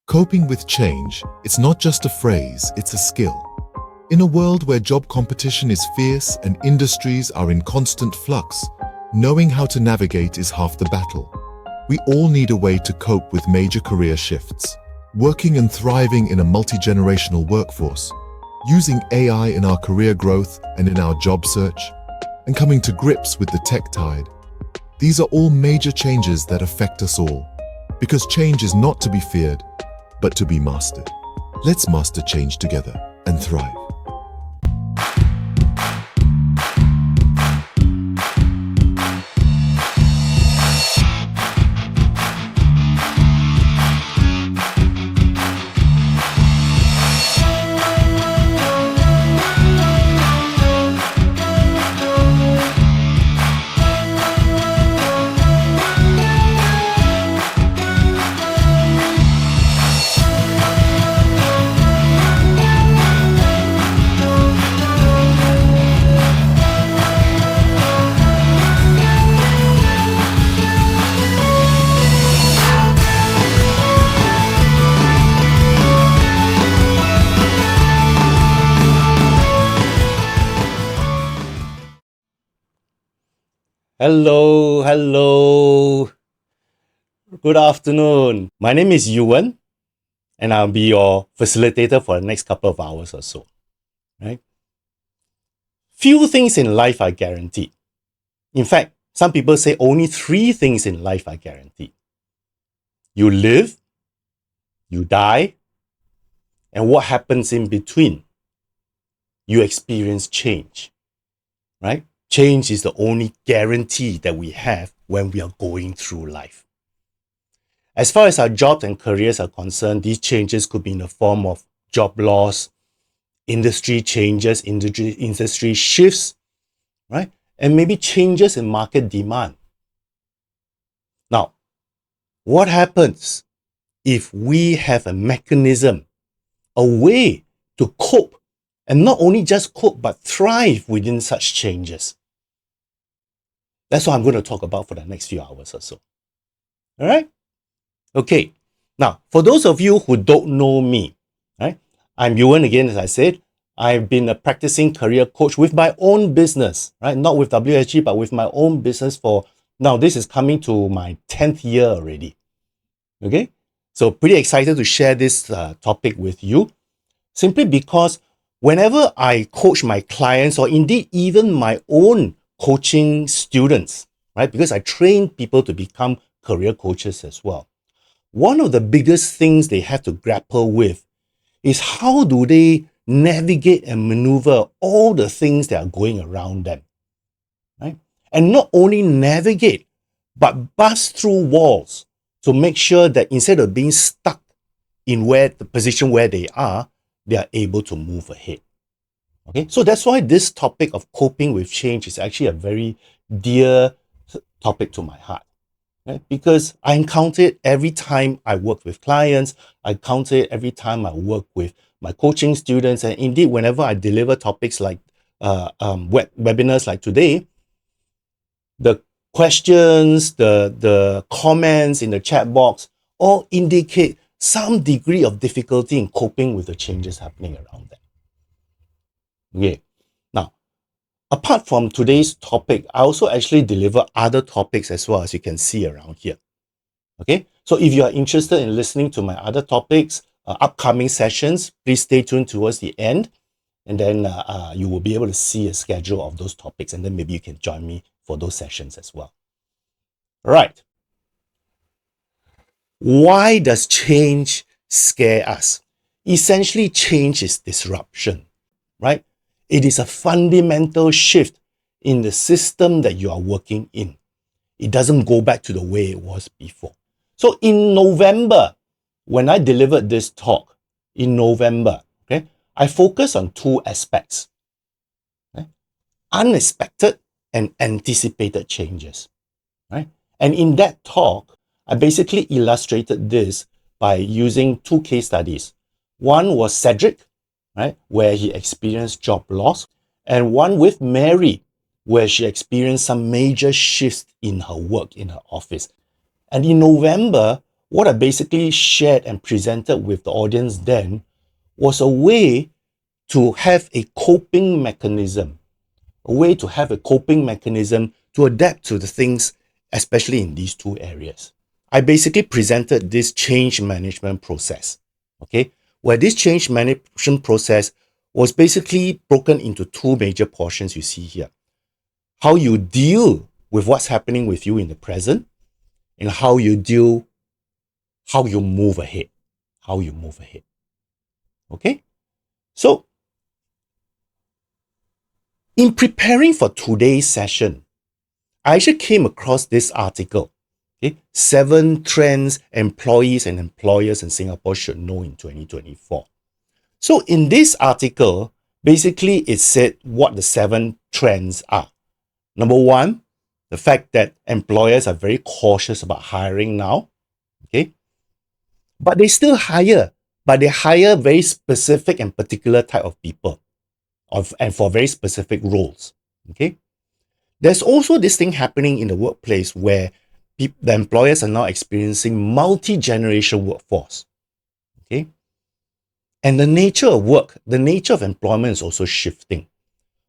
Coping with change, it's not just a phrase, it's a skill. In a world where job competition is fierce and industries are in constant flux, knowing how to navigate is half the battle. We all need a way to cope with major career shifts. Working and thriving in a multi-generational workforce, using AI in our career growth and in our job search, and coming to grips with the tech tide. These are all major changes that affect us all, because change is not to be feared, but to be mastered. Let's master change together and thrive. Hello. Good afternoon. My name is Yuan, and I'll be your facilitator for the next couple of hours or so. Right? Few things in life are guaranteed. In fact, some people say only 3 things in life are guaranteed. You live, you die, and what happens in between? You experience change. Right? Change is the only guarantee that we have when we are going through life. As far as our jobs and careers are concerned, these changes could be in the form of job loss, industry changes, industry shifts, right? And maybe changes in market demand. Now, what happens if we have a mechanism, a way to cope, and not only just cope, but thrive within such changes? That's what I'm going to talk about for the next few hours or so. All right? Okay. Now, for those of you who don't know me, right? I'm Yuan again, as I said. I've been a practicing career coach with my own business, right? Not with WSG, but with my own business for, now this is coming to my 10th year already. Okay? So pretty excited to share this topic with you, simply because whenever I coach my clients, or indeed even my own coaching students, right? Because I train people to become career coaches as well. One of the biggest things they have to grapple with is how do they navigate and maneuver all the things that are going around them, right? And not only navigate, but bust through walls to make sure that instead of being stuck in the position where they are able to move ahead. Okay, so that's why this topic of coping with change is actually a very dear topic to my heart, right? Because I encounter it every time I work with clients. I encounter it every time I work with my coaching students, and indeed whenever I deliver topics like webinars like today, the questions, the comments in the chat box all indicate some degree of difficulty in coping with the changes happening around them. Okay. Now, apart from today's topic, I also actually deliver other topics as well, as you can see around here. Okay. So if you are interested in listening to my other topics, upcoming sessions, please stay tuned towards the end, and then you will be able to see a schedule of those topics, and then maybe you can join me for those sessions as well. All right. Why does change scare us? Essentially, change is disruption, right? It is a fundamental shift in the system that you are working in. It doesn't go back to the way it was before. So in November, when I delivered this talk in November, okay, I focused on 2 aspects. Okay? Unexpected and anticipated changes. Right? And in that talk, I basically illustrated this by using 2 case studies. One was Cedric, right, where he experienced job loss, and one with Mary, where she experienced some major shifts in her work in her office. And in November, what I basically shared and presented with the audience then was a way to have a coping mechanism, to adapt to the things, especially in these two areas. I basically presented this change management process, okay, where this change management process was basically broken into two major portions you see here. How you deal with what's happening with you in the present, and how you move ahead. Okay? So, in preparing for today's session, I actually came across this article. Okay? 7 trends employees and employers in Singapore should know in 2024. So in this article, basically it said what the 7 trends are. Number 1, the fact that employers are very cautious about hiring now. Okay? But they still hire, but they hire very specific and particular type of people and for very specific roles. Okay? There's also this thing happening in the workplace where the employers are now experiencing multi-generational workforce. Okay? And the nature of work, the nature of employment is also shifting.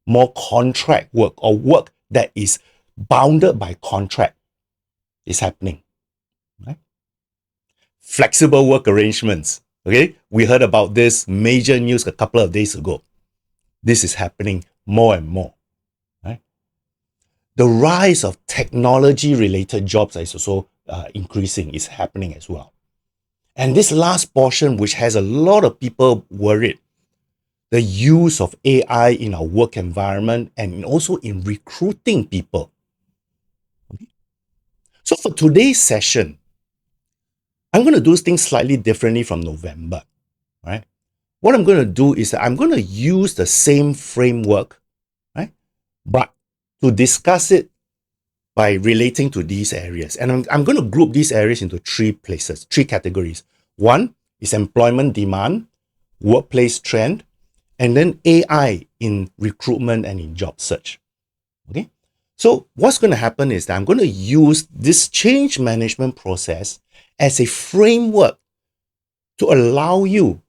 More contract work or work that is bounded by contract is happening. Right? Flexible work arrangements. Okay? We heard about this major news a couple of days ago. This is happening more and more. Right? The rise of technology-related jobs is also increasing, is happening as well. And this last portion, which has a lot of people worried, the use of AI in our work environment and also in recruiting people. Okay? So for today's session, I'm going to do things slightly differently from November. Right? What I'm going to do is that I'm going to use the same framework, right? But to discuss it by relating to these areas. And I'm going to group these areas into 3 categories. One is employment demand, workplace trend, and then AI in recruitment and in job search. Okay? So what's going to happen is that I'm going to use this change management process as a framework to allow you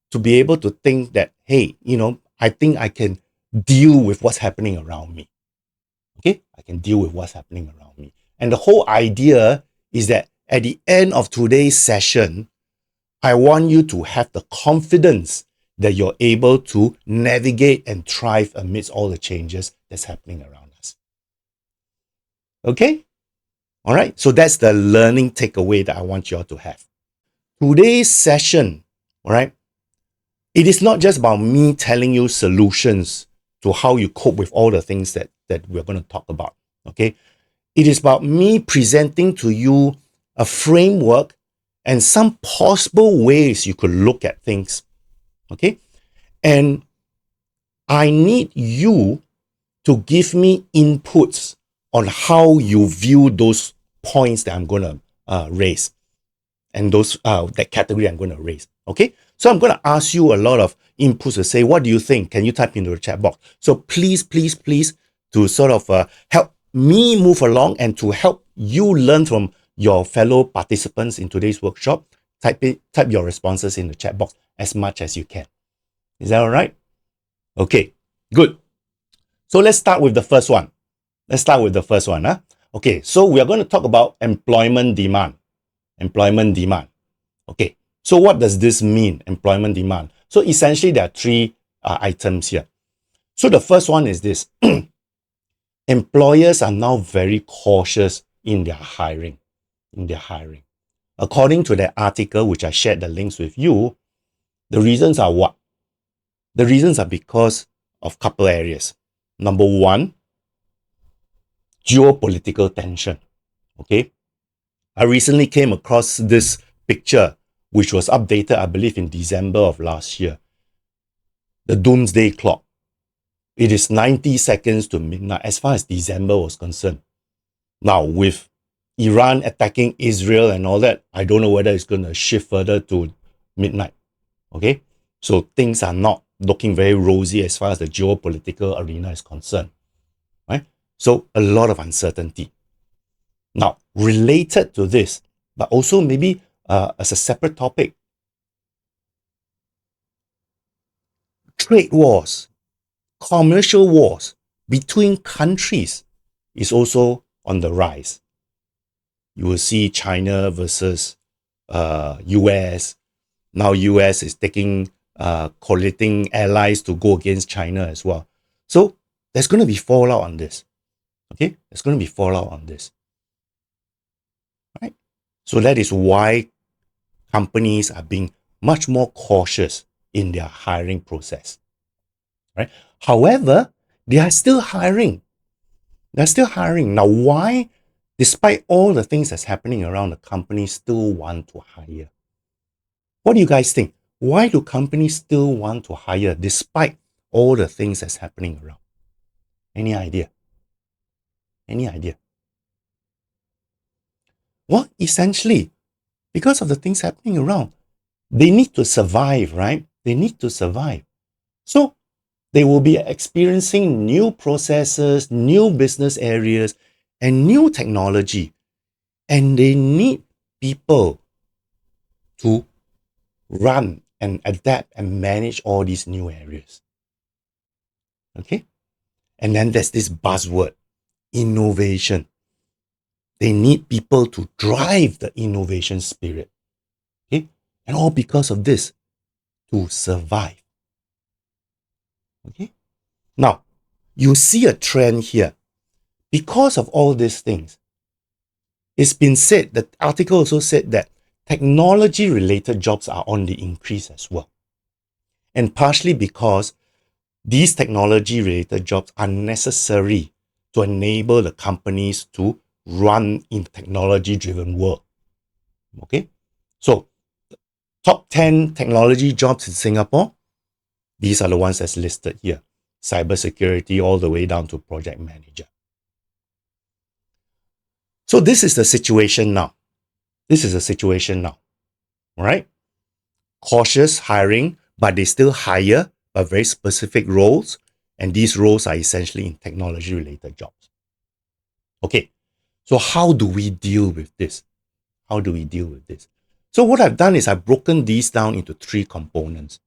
to be able to think that, hey, I think I can deal with what's happening around me. Okay? I can deal with what's happening around me. And the whole idea is that at the end of today's session, I want you to have the confidence that you're able to navigate and thrive amidst all the changes that's happening around us. Okay? All right? So that's the learning takeaway that I want you all to have. Today's session, all right, it is not just about me telling you solutions to how you cope with all the things that we're going to talk about. Okay? It is about me presenting to you a framework and some possible ways you could look at things. Okay? And I need you to give me inputs on how you view those points that I'm going to raise and those that category I'm going to raise. Okay? So I'm going to ask you a lot of inputs to say, what do you think? Can you type into the chat box? So please, to sort of help me move along and to help you learn from your fellow participants in today's workshop, type your responses in the chat box as much as you can. Is that all right? Okay, good. So let's start with the first one. Huh? Okay, so we are going to talk about employment demand. Okay, so what does this mean, employment demand? So essentially, there are 3 items here. So the first one is this. Employers are now very cautious in their hiring. According to that article, which I shared the links with you, the reasons are what? The reasons are because of a couple areas. Number 1, geopolitical tension. Okay? I recently came across this picture, which was updated, I believe, in December of last year. The doomsday clock. It is 90 seconds to midnight as far as December was concerned. Now, with Iran attacking Israel and all that, I don't know whether it's going to shift further to midnight. Okay? So things are not looking very rosy as far as the geopolitical arena is concerned. Right? So a lot of uncertainty. Now, related to this, but also maybe as a separate topic. Trade wars, commercial wars between countries is also on the rise. You will see China versus US. Now US is taking collating allies to go against China as well. So there's going to be fallout on this. Okay, there's going to be fallout on this. Right? So that is why companies are being much more cautious in their hiring process. Right? However, they are still hiring. They're still hiring. Now, why, despite all the things that's happening around, the companies still want to hire? What do you guys think? Why do companies still want to hire despite all the things that's happening around? Any idea? Any idea? Well, essentially, because of the things happening around, they need to survive, right? They need to survive. So they will be experiencing new processes, new business areas, and new technology. And they need people to run and adapt and manage all these new areas. Okay? And then there's this buzzword, innovation. They need people to drive the innovation spirit. Okay? And all because of this, to survive. Okay? Now, you see a trend here. Because of all these things, it's been said, the article also said that technology-related jobs are on the increase as well. And partially because these technology-related jobs are necessary to enable the companies to run in technology-driven world. Okay? So, top 10 technology jobs in Singapore, these are the ones that's listed here. Cybersecurity all the way down to project manager. So this is the situation now. This is the situation now. All right? Cautious hiring, but they still hire, but very specific roles. And these roles are essentially in technology-related jobs. Okay, so how do we deal with this? How do we deal with this? So what I've done is I've broken these down into 3 components.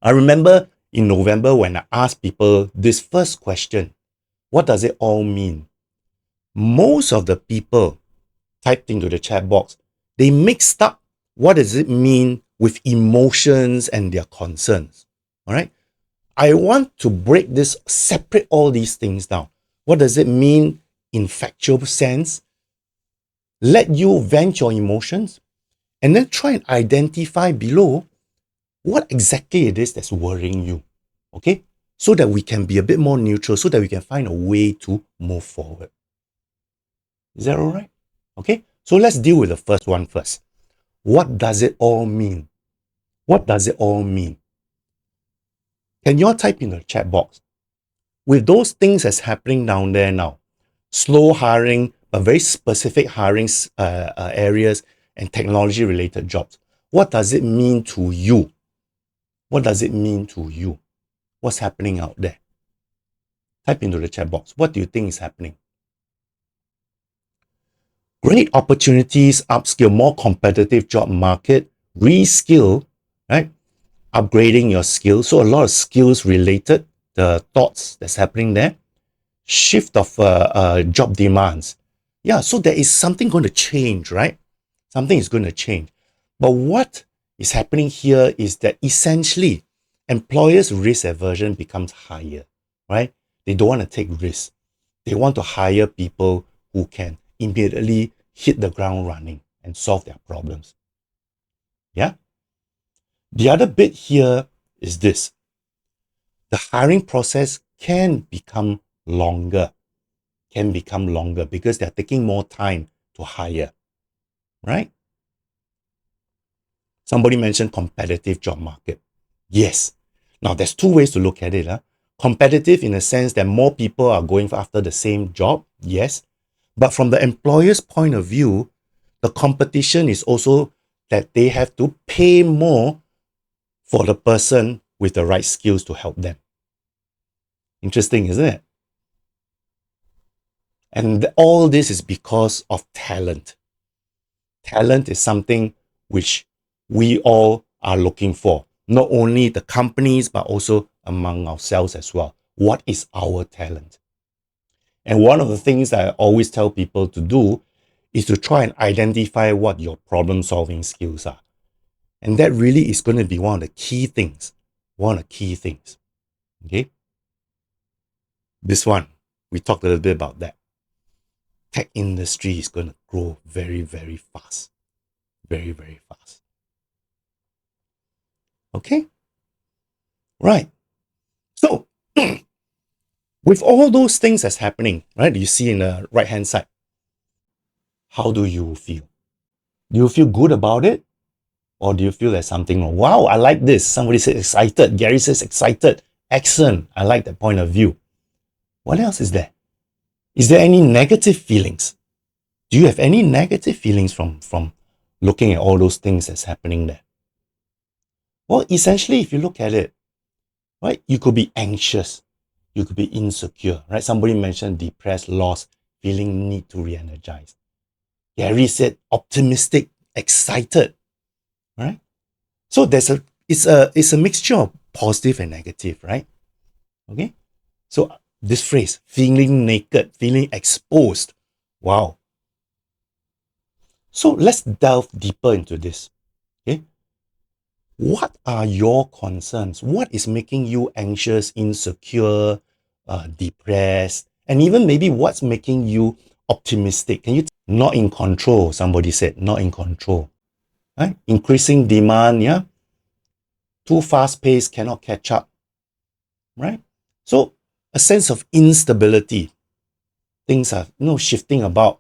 I remember in November when I asked people this first question, what does it all mean? Most of the people typed into the chat box, they mixed up what does it mean with emotions and their concerns. All right. I want to break this, separate all these things down. What does it mean in factual sense? Let you vent your emotions and then try and identify below what exactly it is that's worrying you. Okay. So that we can be a bit more neutral, so that we can find a way to move forward. Is that all right? Okay. So let's deal with the first one first. What does it all mean? What does it all mean? Can you all type in the chat box? With those things that's happening down there now, slow hiring, but very specific hiring areas and technology-related jobs, what does it mean to you? What does it mean to you? What's happening out there? Type into the chat box. What do you think is happening? Great opportunities, upskill, more competitive job market, reskill, right? Upgrading your skills. So a lot of skills related, the thoughts that's happening there. Shift of job demands. Yeah, so there is something going to change, right? Something is going to change. But what is happening here is that essentially employers' risk aversion becomes higher, right? They don't want to take risks. They want to hire people who can immediately hit the ground running and solve their problems. Yeah? The other bit here is this. The hiring process can become longer because they're taking more time to hire, right? Somebody mentioned competitive job market. Yes. Now, there's 2 ways to look at it. Competitive in the sense that more people are going after the same job. Yes. But from the employer's point of view, the competition is also that they have to pay more for the person with the right skills to help them. Interesting, isn't it? And all this is because of talent. Talent is something which we all are looking for, not only the companies, but also among ourselves as well. What is our talent? And one of the things that I always tell people to do is to try and identify what your problem solving skills are. And that really is going to be one of the key things. One of the key things. Okay. This one, we talked a little bit about that. Tech industry is going to grow very, very fast. Very, very fast. Okay. Right. So, with all those things that's happening, right, you see in the right hand side, how do you feel? Do you feel good about it? Or do you feel there's something wrong? Wow, I like this. Somebody says excited. Gary says excited. Excellent. I like that point of view. What else is there? Is there any negative feelings? Do you have any negative feelings from looking at all those things that's happening there? Well, essentially, if you look at it, right, you could be anxious. You could be insecure, right? Somebody mentioned depressed, lost, feeling need to re-energize. Gary said optimistic, excited, right? So it's a mixture of positive and negative, right? Okay. So this phrase, feeling naked, feeling exposed. Wow. So let's delve deeper into this. Okay. What are your concerns? What is making you anxious, insecure, depressed, and even maybe what's making you optimistic? Can you not in control? Somebody said not in control. Right? Increasing demand, yeah. Too fast paced, cannot catch up. Right? So a sense of instability. Things are shifting about.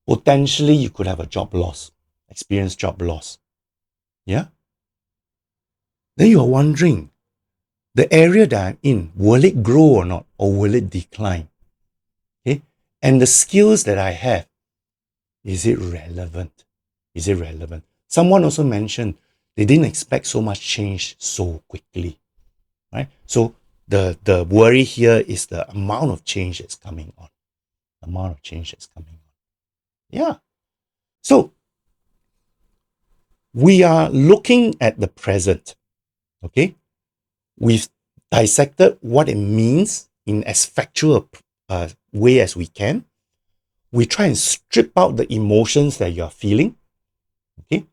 Potentially you could have a job loss, experience job loss. Yeah. Then you're wondering, the area that I'm in, will it grow or not? Or will it decline? Okay. And the skills that I have, is it relevant? Is it relevant? Someone also mentioned they didn't expect so much change so quickly. Right? So the worry here is the amount of change that's coming on. The amount of change that's coming on. Yeah. So we are looking at the present. Okay. We've dissected what it means in as factual a way as we can. We try and strip out the emotions that you're feeling. Okay.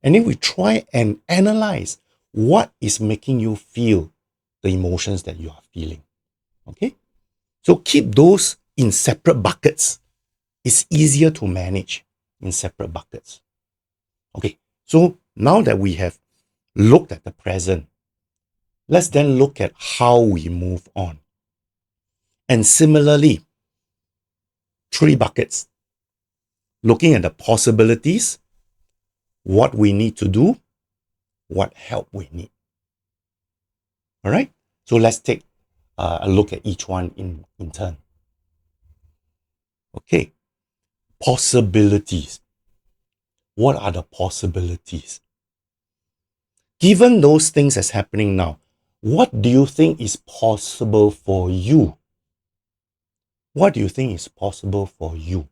And then we try and analyze what is making you feel the emotions that you are feeling. Okay. So keep those in separate buckets. It's easier to manage in separate buckets. Okay. So now that we have looked at the present, let's then look at how we move on. And similarly, 3 buckets. Looking at the possibilities, what we need to do, what help we need. All right? So let's take a look at each one in turn. Okay. Possibilities. What are the possibilities? Given those things that's happening now, what do you think is possible for you? What do you think is possible for you?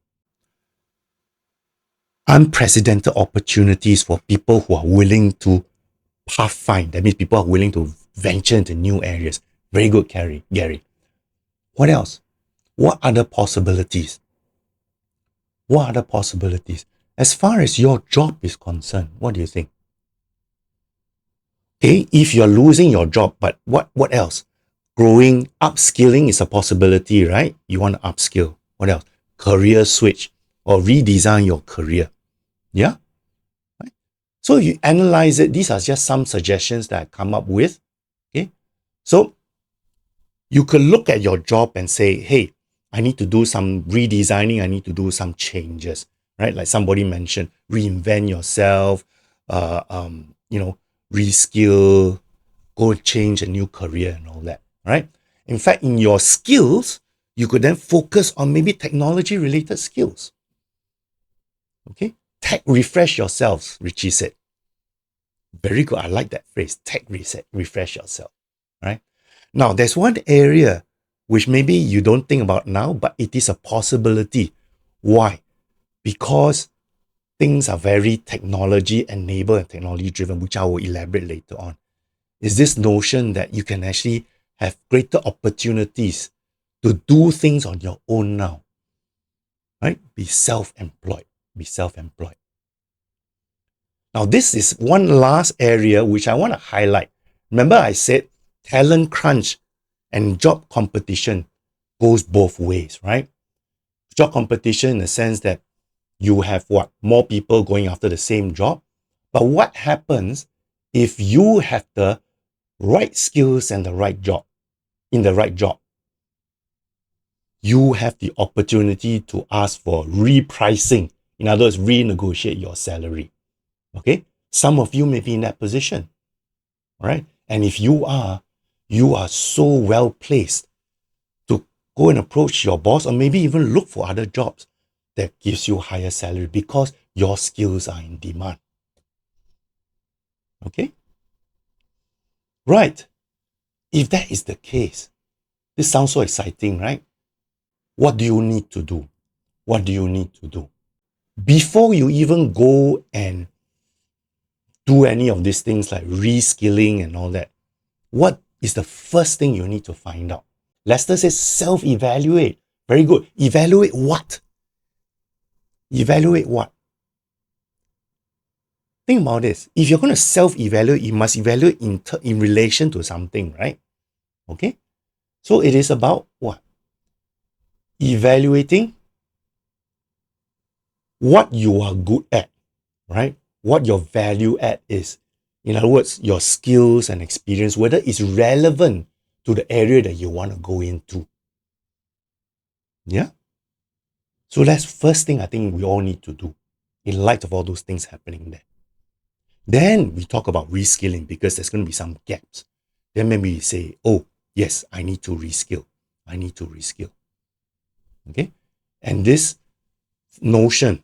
Unprecedented opportunities for people who are willing to pathfind. That means people are willing to venture into new areas. Very good, Gary. What else? What other possibilities? What other possibilities? As far as your job is concerned, what do you think? Okay, if you're losing your job, but what else? Growing, upskilling is a possibility, right? You want to upskill. What else? Career switch or redesign your career. Yeah? Right? So you analyze it. These are just some suggestions that I come up with. Okay. So you could look at your job and say, hey, I need to do some redesigning. I need to do some changes, right? Like somebody mentioned, reinvent yourself, reskill, go change a new career and all that, right? In fact, in your skills, you could then focus on maybe technology related skills. Okay. Tech refresh yourselves, Richie said. Very good. I like that phrase. Tech reset, refresh yourself. Right. Now, there's one area which maybe you don't think about now, but it is a possibility. Why? Because things are very technology enabled and technology driven, which I will elaborate later on, is this notion that you can actually have greater opportunities to do things on your own now, right? Be self-employed, be self-employed. Now, this is one last area which I want to highlight. Remember I said talent crunch and job competition goes both ways, right? Job competition in the sense that you have what? More people going after the same job. But what happens if you have the right skills and the right job, in the right job? You have the opportunity to ask for repricing. In other words, renegotiate your salary. Okay? Some of you may be in that position, right? And if you are so well placed to go and approach your boss or maybe even look for other jobs that gives you higher salary because your skills are in demand. Okay? Right. If that is the case, this sounds so exciting, right? What do you need to do? What do you need to do? Before you even go and do any of these things like reskilling and all that, what is the first thing you need to find out? Lester says self-evaluate. Very good. Evaluate what? Evaluate what? Think about this. If you're going to self-evaluate, you must evaluate in relation to something, right? Okay? So it is about what? Evaluating what you are good at, right? What your value add is. In other words, your skills and experience, whether it's relevant to the area that you want to go into. Yeah? So that's first thing I think we all need to do in light of all those things happening there. Then we talk about reskilling because there's going to be some gaps. Then maybe we say, oh, yes, I need to reskill. I need to reskill. Okay? And this notion,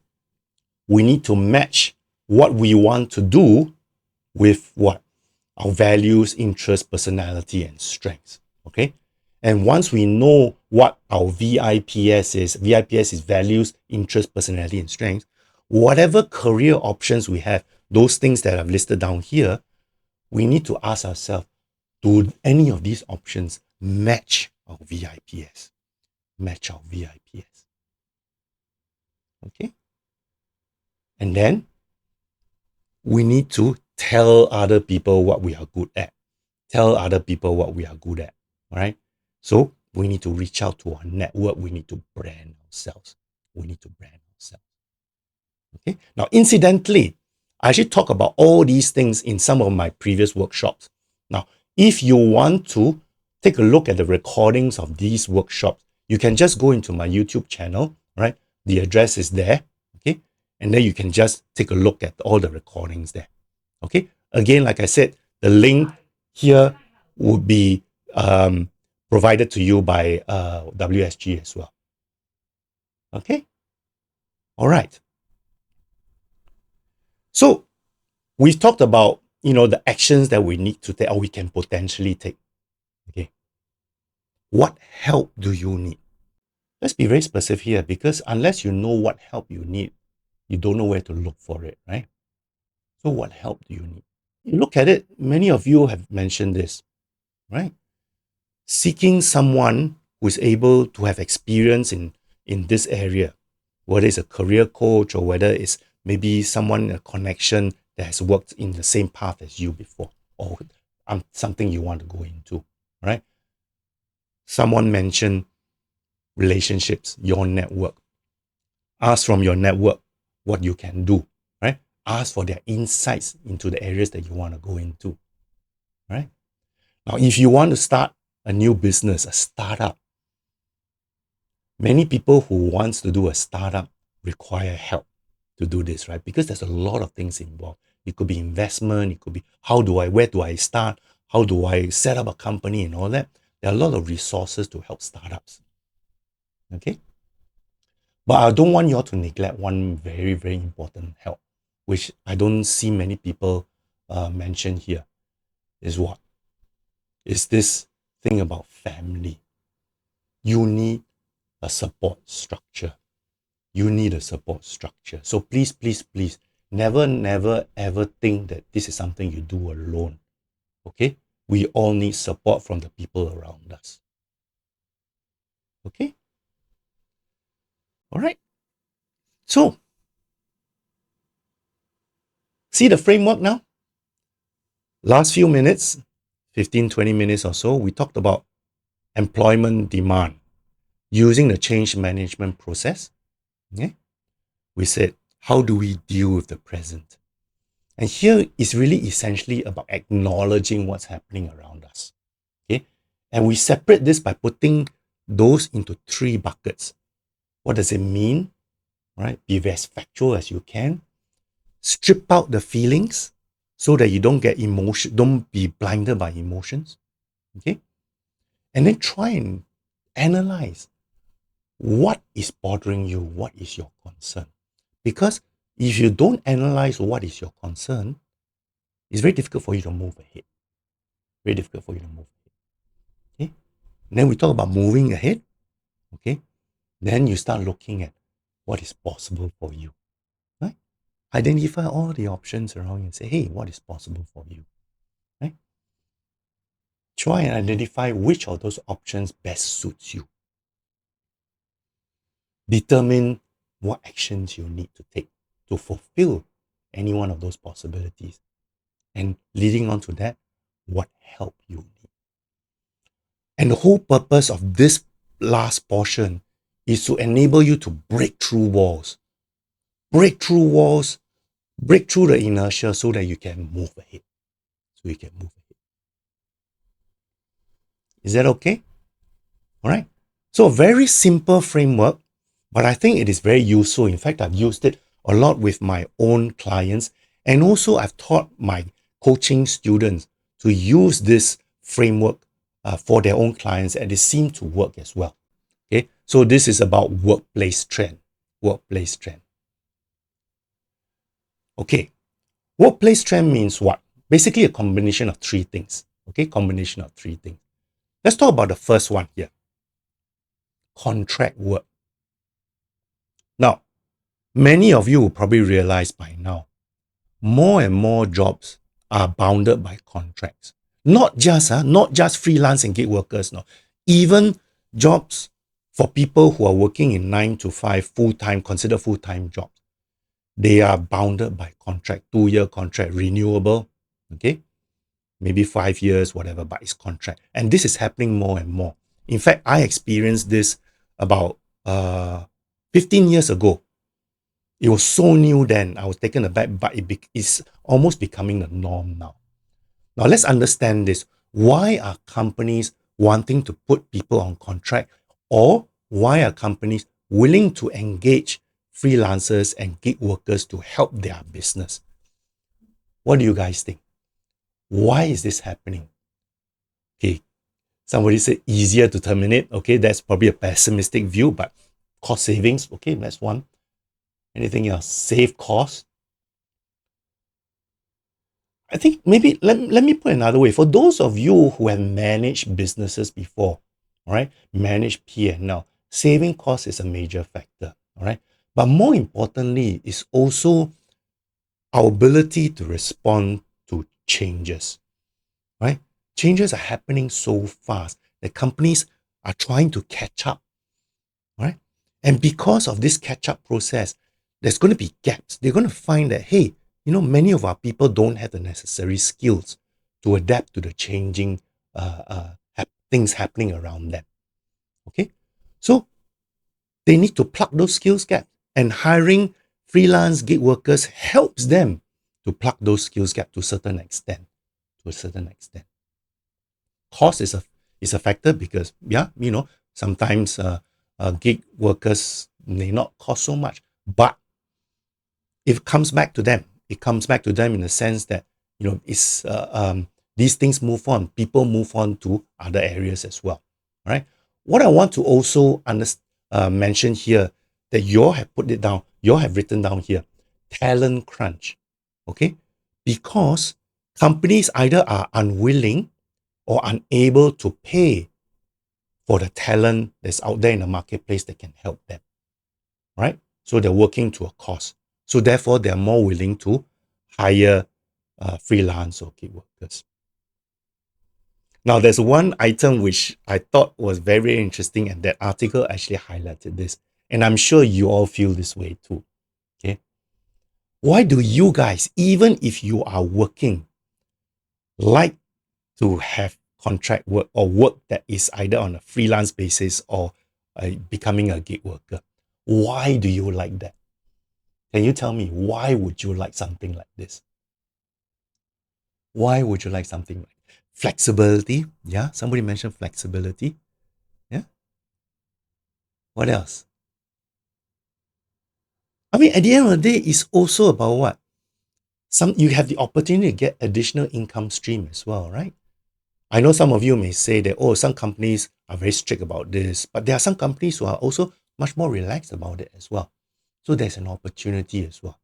we need to match what we want to do with what? Our values, interests, personality, and strengths. Okay? And once we know what our VIPS is values, interests, personality, and strengths, whatever career options we have, those things that I've listed down here, we need to ask ourselves, do any of these options match our VIPS? Match our VIPS. Okay? And then we need to tell other people what we are good at. Tell other people what we are good at. All right? So we need to reach out to our network. We need to brand ourselves. We need to brand ourselves. Okay? Now, incidentally, I actually talk about all these things in some of my previous workshops. Now, if you want to take a look at the recordings of these workshops, you can just go into my YouTube channel, right? The address is there, okay? And then you can just take a look at all the recordings there, okay? Again, like I said, the link here would be provided to you by WSG as well, okay? All right. So we've talked about, the actions that we need to take or we can potentially take. Okay. What help do you need? Let's be very specific here because unless you know what help you need, you don't know where to look for it, right? So what help do you need? You look at it, many of you have mentioned this, right? Seeking someone who is able to have experience in this area, whether it's a career coach or whether it's maybe someone, a connection that has worked in the same path as you before, or something you want to go into, right? Someone mentioned relationships, your network. Ask from your network what you can do, right? Ask for their insights into the areas that you want to go into, right? Now, if you want to start a new business, a startup, many people who wants to do a startup require help to do this, right? Because there's a lot of things involved. It could be investment, it could be where do I start? How do I set up a company and all that? There are a lot of resources to help startups. Okay? But I don't want you all to neglect one very, very important help, which I don't see many people mention here, is what? Is this thing about family. You need a support structure. you need a support structure. So please, please, please, never, never, ever think that this is something you do alone. Okay? We all need support from the people around us. Okay? All right. So, see the framework now? Last few minutes, 15, 20 minutes or so, we talked about employment demand using the change management process. Okay? We said, how do we deal with the present? And here is really essentially about acknowledging what's happening around us. Okay? And we separate this by putting those into 3 buckets. What does it mean? Right? Be as factual as you can. Strip out the feelings so that you don't be blinded by emotions. Okay? And then try and analyze what is bothering you, what is your concern. Because if you don't analyze what is your concern, it's very difficult for you to move ahead. Very difficult for you to move ahead. Okay? And then we talk about moving ahead. Okay? Then you start looking at what is possible for you. Right? Identify all the options around you and say, hey, what is possible for you? Right? Try and identify which of those options best suits you. Determine what actions you need to take to fulfill any one of those possibilities. And leading on to that, what help you need. And the whole purpose of this last portion is to enable you to break through walls. Break through walls, break through the inertia so that you can move ahead. So you can move ahead. Is that okay? All right. So a very simple framework, but I think it is very useful. In fact, I've used it a lot with my own clients. And also I've taught my coaching students to use this framework for their own clients, and it seemed to work as well. Okay. So this is about workplace trend. Workplace trend. Okay. Workplace trend means what? Basically a combination of 3 things. Okay. Combination of 3 things. Let's talk about the first one here. Contract work. Now, many of you will probably realize by now, more and more jobs are bounded by contracts. Not just freelance and gig workers, no. Even jobs for people who are working in 9 to 5 full-time, considered full-time jobs. They are bounded by contract, 2-year contract, renewable, okay? Maybe 5 years, whatever, but it's contract. And this is happening more and more. In fact, I experienced this about 15 years ago. It was so new then, I was taken aback, but it's almost becoming the norm now. Now let's understand this. Why are companies wanting to put people on contract, or why are companies willing to engage freelancers and gig workers to help their business? What do you guys think? Why is this happening? Okay, somebody said easier to terminate. Okay, that's probably a pessimistic view, but cost savings, okay, that's one. Anything else? Save cost. I think maybe let me put another way. For those of you who have managed businesses before, all right, manage P&L, saving cost is a major factor, all right. But more importantly, is also our ability to respond to changes, right? Changes are happening so fast that companies are trying to catch up, right? And because of this catch-up process, there's going to be gaps. They're going to find that, hey, many of our people don't have the necessary skills to adapt to the changing things happening around them. Okay? So they need to plug those skills gaps, and hiring freelance gig workers helps them to plug those skills gaps to a certain extent. Cost is a factor because, sometimes gig workers may not cost so much, but it comes back to them. It comes back to them in the sense that, it's these things move on. People move on to other areas as well. All right. What I want to also mention here that you all have put it down, you all have written down here, talent crunch. Okay. Because companies either are unwilling or unable to pay for the talent that's out there in the marketplace that can help them. Right? So they're working to a cost. So therefore, they're more willing to hire freelance or gig workers. Now, there's one item which I thought was very interesting, and that article actually highlighted this. And I'm sure you all feel this way too. Okay. Why do you guys, even if you are working, like to have contract work or work that is either on a freelance basis or becoming a gig worker? Why do you like that? Can you tell me why would you like something like this? Why would you like something like flexibility? Yeah, somebody mentioned flexibility. Yeah. What else? I mean, at the end of the day, it's also about what? You have the opportunity to get additional income stream as well, right? I know some of you may say that, oh, some companies are very strict about this, but there are some companies who are also much more relaxed about it as well. So there's an opportunity as well.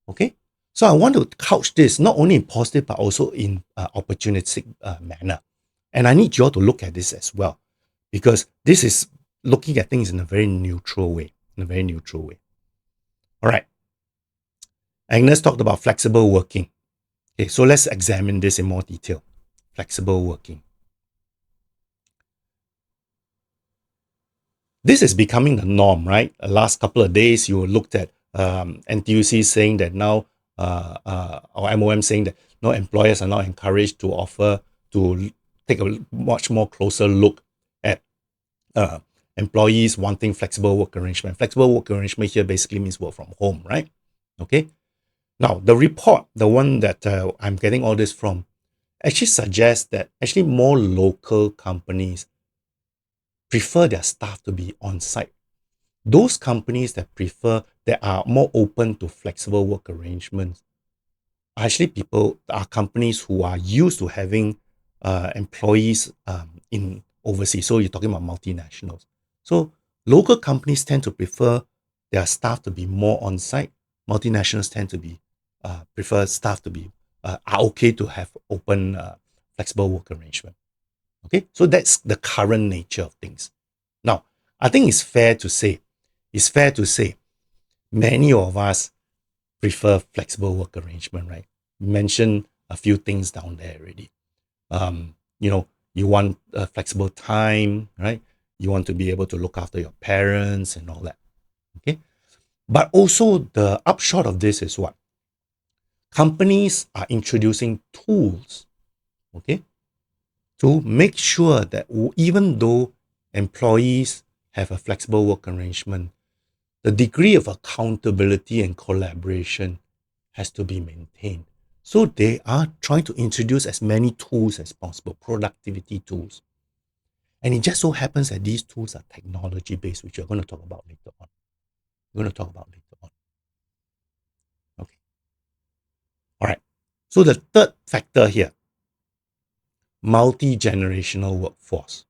Okay? So I want to couch this not only in positive, but also in opportunistic manner. And I need you all to look at this as well, because this is looking at things in a very neutral way, All right. Agnes talked about flexible working. Okay, so let's examine this in more detail. Flexible working. This is becoming the norm, right? The last couple of days, you looked at NTUC saying that now, or MOM saying that no employers are now encouraged to offer to take a much more closer look at employees wanting flexible work arrangement. Flexible work arrangement here basically means work from home, right? Okay. Now, the report, the one that I'm getting all this from, actually suggests that actually more local companies prefer their staff to be on site. Those companies that are more open to flexible work arrangements are actually companies who are used to having employees in overseas. So you're talking about multinationals. So local companies tend to prefer their staff to be more on site. Multinationals tend to be prefer staff to be are okay to have open flexible work arrangement. Okay, so that's the current nature of things. Now, I think it's fair to say many of us prefer flexible work arrangement, right? You mentioned a few things down there already. You want a flexible time, right? You want to be able to look after your parents and all that. Okay. But also the upshot of this is what? Companies are introducing tools, okay, to make sure that even though employees have a flexible work arrangement, the degree of accountability and collaboration has to be maintained. So they are trying to introduce as many tools as possible, productivity tools. And it just so happens that these tools are technology based, which we're going to talk about later on. Okay. All right. So the third factor here, multi-generational workforce.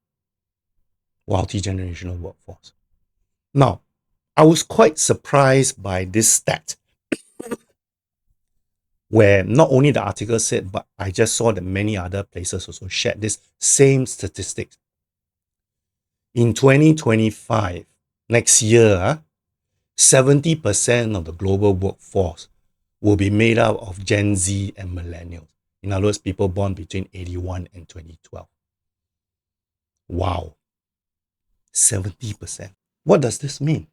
Now, I was quite surprised by this stat where not only the article said, but I just saw that many other places also shared this same statistics. In 2025, next year, 70% of the global workforce will be made up of Gen Z and millennials. In other words, people born between 81 and 2012. Wow. 70%. What does this mean?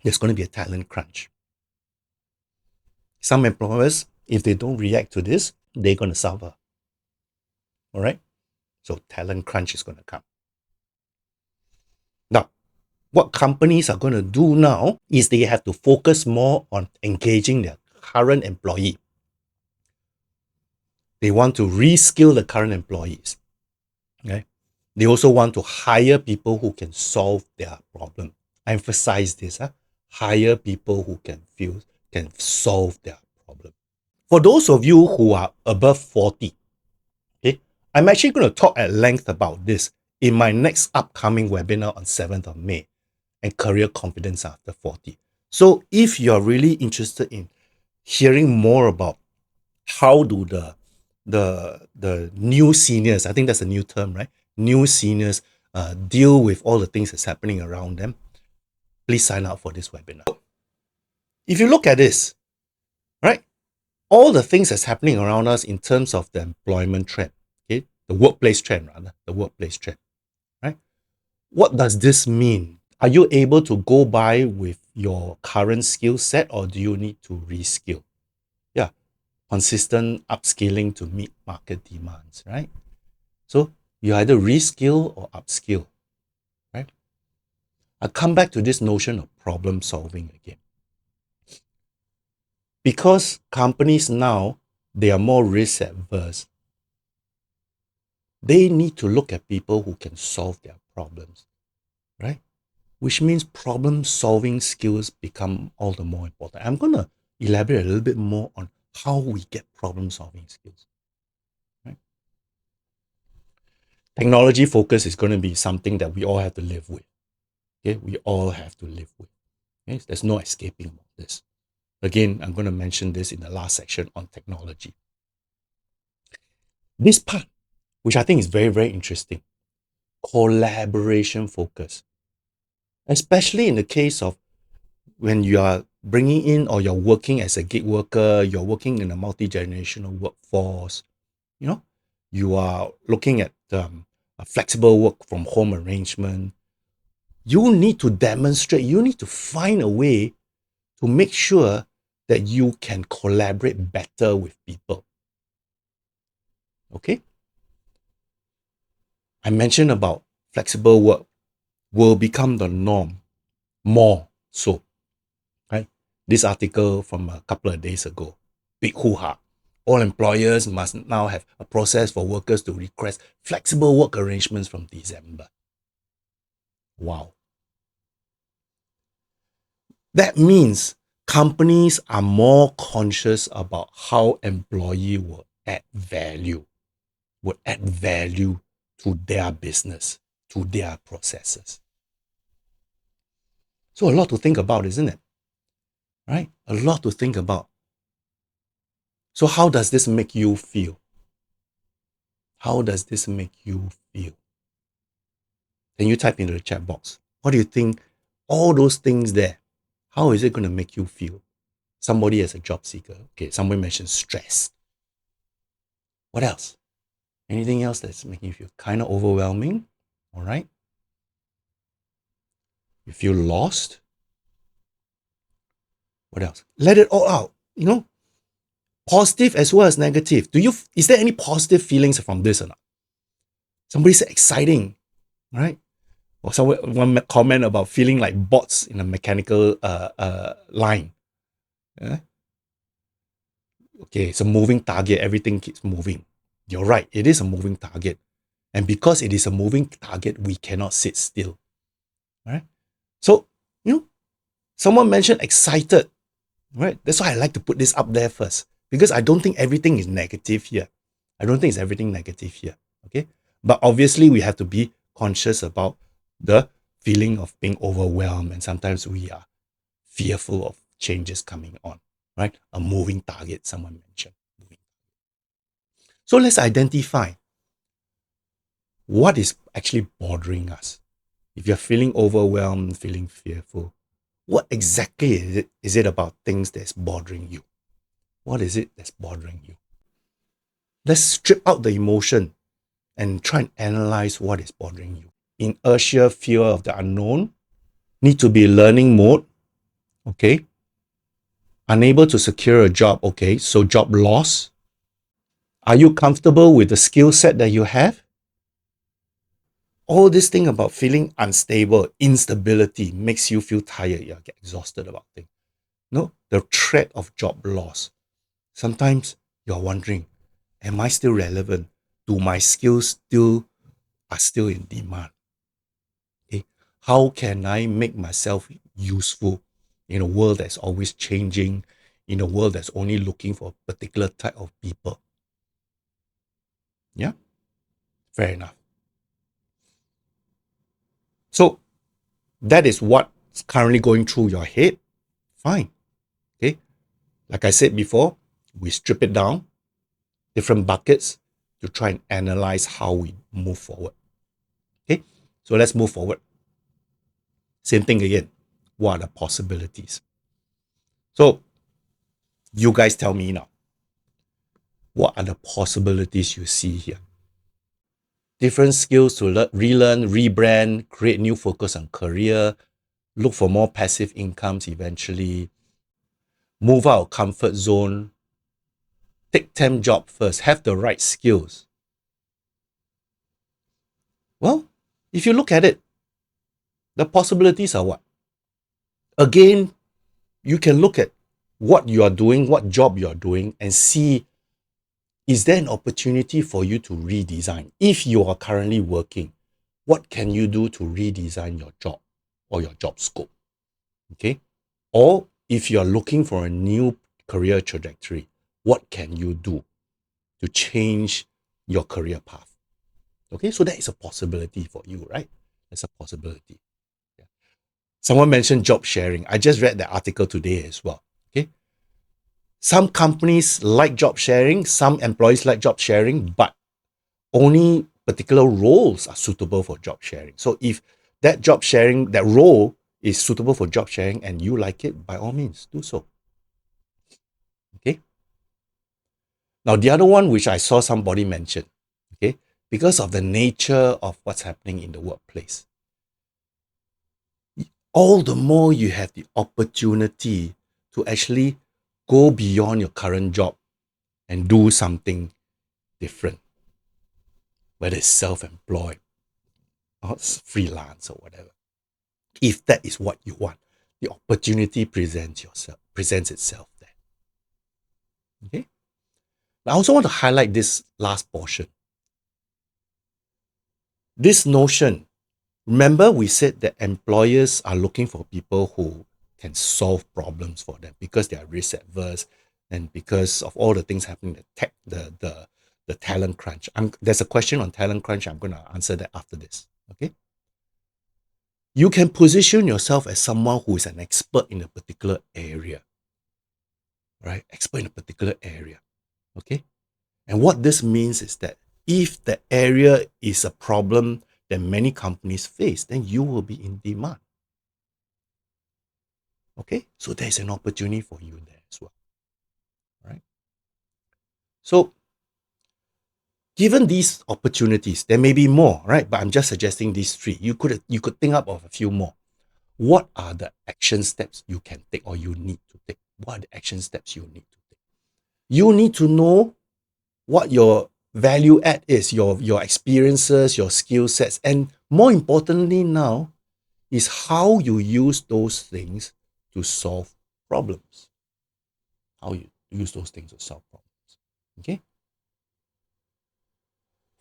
There's going to be a talent crunch. Some employers, if they don't react to this, they're going to suffer. All right? So talent crunch is going to come. Now, what companies are going to do now is they have to focus more on engaging their current employee. They want to reskill the current employees. Okay? They also want to hire people who can solve their problem. I emphasize this, hire people who can solve their problem. For those of you who are above 40, okay, I'm actually going to talk at length about this in my next upcoming webinar on 7th of May and career confidence after 40. So if you're really interested in hearing more about how do the new seniors, I think that's a new term, right? New seniors deal with all the things that's happening around them, please sign up for this webinar. If you look at this, right, all the things that's happening around us in terms of the employment trend, okay, the workplace trend, right? What does this mean? Are you able to go by with your current skill set, or do you need to reskill? Yeah, consistent upskilling to meet market demands, right? So you either reskill or upskill, right? I come back to this notion of problem solving again. Because companies now, they are more risk adverse, they need to look at people who can solve their problems, right? Which means problem solving skills become all the more important. I'm going to elaborate a little bit more on how we get problem solving skills, right? Technology focus is going to be something that we all have to live with. Okay, we all have to live with. Okay? There's no escaping this. Again, I'm going to mention this in the last section on technology. This part, which I think is very, very interesting, collaboration focus, especially in the case of when you are bringing in or you're working as a gig worker, you're working in a multi-generational workforce, you know, you are looking at a flexible work from home arrangement. You need to demonstrate, you need to find a way to make sure that you can collaborate better with people. Okay? I mentioned about flexible work will become the norm more so. Right? This article from a couple of days ago, big hoo-ha. All employers must now have a process for workers to request flexible work arrangements from December. Wow. That means companies are more conscious about how employee will add value to their business, to their processes. So a lot to think about, isn't it? Right? A lot to think about. So how does this make you feel? How does this make you feel? Can you type into the chat box? What do you think? All those things there, how is it going to make you feel? Somebody as a job seeker. Okay, somebody mentioned stress. What else? Anything else that's making you feel kind of overwhelming? All right. You feel lost? What else? Let it all out. You know, positive as well as negative. Is there any positive feelings from this or not? Somebody said exciting, right? Or one comment about feeling like bots in a mechanical line. Yeah? Okay, it's a moving target. Everything keeps moving. You're right. It is a moving target. And because it is a moving target, we cannot sit still. Right? So, someone mentioned excited. Right? That's why I like to put this up there first. Because I don't think everything is negative here. I don't think it's everything negative here. Okay? But obviously, we have to be conscious about the feeling of being overwhelmed. And sometimes we are fearful of changes coming on. Right? A moving target, someone mentioned. So let's identify what is actually bothering us. If you're feeling overwhelmed, feeling fearful, what exactly is it about things that's bothering you? What is it that's bothering you? Let's strip out the emotion and try and analyze what is bothering you. Inertia, fear of the unknown, need to be learning mode, okay? Unable to secure a job, okay? So job loss. Are you comfortable with the skill set that you have? All this thing about feeling unstable, instability makes you feel tired, you get exhausted about things. No, the threat of job loss. Sometimes you're wondering, am I still relevant? Do my skills are still in demand? Okay. How can I make myself useful in a world that's always changing, in a world that's only looking for a particular type of people? Yeah, fair enough. So that is what's currently going through your head. Fine. Okay. Like I said before, we strip it down, different buckets to try and analyze how we move forward. Okay. So let's move forward. Same thing again. What are the possibilities? So, you guys tell me now, what are the possibilities you see here? Different skills to relearn, rebrand, create new focus on career, look for more passive incomes eventually, move out of comfort zone, take temp job first, have the right skills. Well, if you look at it, the possibilities are what? Again, you can look at what you are doing, what job you are doing, and see, is there an opportunity for you to redesign? If you are currently working, what can you do to redesign your job or your job scope? Okay. Or if you're looking for a new career trajectory, what can you do to change your career path? Okay, so that is a possibility for you, right? That's a possibility. Yeah. Someone mentioned job sharing. I just read the article today as well. Okay. Some companies like job sharing, some employees like job sharing, but only particular roles are suitable for job sharing. So if that job sharing, that role is suitable for job sharing and you like it, by all means, do so. Okay. Now, the other one, which I saw somebody mention, okay, because of the nature of what's happening in the workplace, all the more you have the opportunity to actually go beyond your current job and do something different, whether it's self-employed or freelance or whatever. If that is what you want, the opportunity presents itself there. Okay. I also want to highlight this last portion. This notion, remember we said that employers are looking for people who can solve problems for them because they are risk adverse and because of all the things happening, the talent crunch. There's a question on talent crunch. I'm going to answer that after this. Okay. You can position yourself as someone who is an expert in a particular area, right? Expert in a particular area. Okay. And what this means is that if the area is a problem that many companies face, then you will be in demand. Okay, so there's an opportunity for you there as well. Right. So given these opportunities, there may be more, right? But I'm just suggesting these three. You could think up of a few more. What are the action steps you can take or you need to take? What are the action steps you need to take? You need to know what your value add is, your experiences, your skill sets, and more importantly now is how you use those things to solve problems. How you use those things to solve problems. Okay.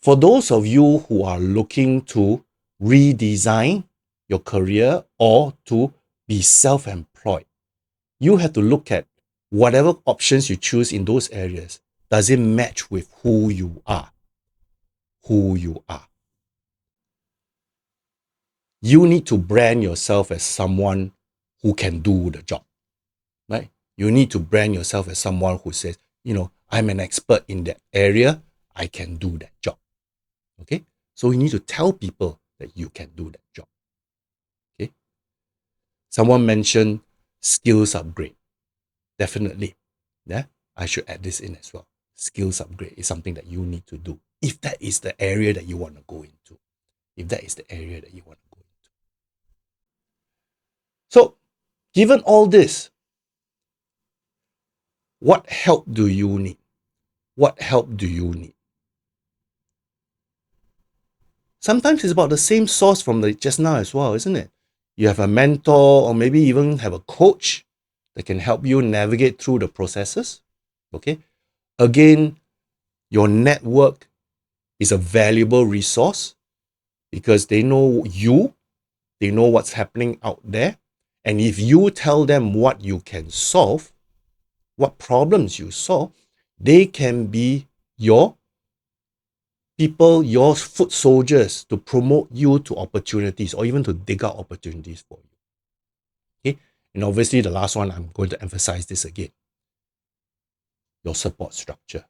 For those of you who are looking to redesign your career or to be self-employed, you have to look at whatever options you choose in those areas. Does it match with who you are? Who you are. You need to brand yourself as someone who can do the job, right? You need to brand yourself as someone who says, I'm an expert in that area. I can do that job. Okay. So you need to tell people that you can do that job. Okay. Someone mentioned skills upgrade. Definitely. Yeah. I should add this in as well. Skills upgrade is something that you need to do if that is the area that you want to go into. If that is the area that you want to go into. So, given all this, what help do you need? What help do you need? Sometimes it's about the same source from the just now as well, isn't it? You have a mentor or maybe even have a coach that can help you navigate through the processes. Okay. Again, your network is a valuable resource because they know you, they know what's happening out there. And if you tell them what you can solve, what problems you solve, they can be your people, your foot soldiers to promote you to opportunities or even to dig out opportunities for you. Okay. And obviously the last one, I'm going to emphasize this again. Your support structure.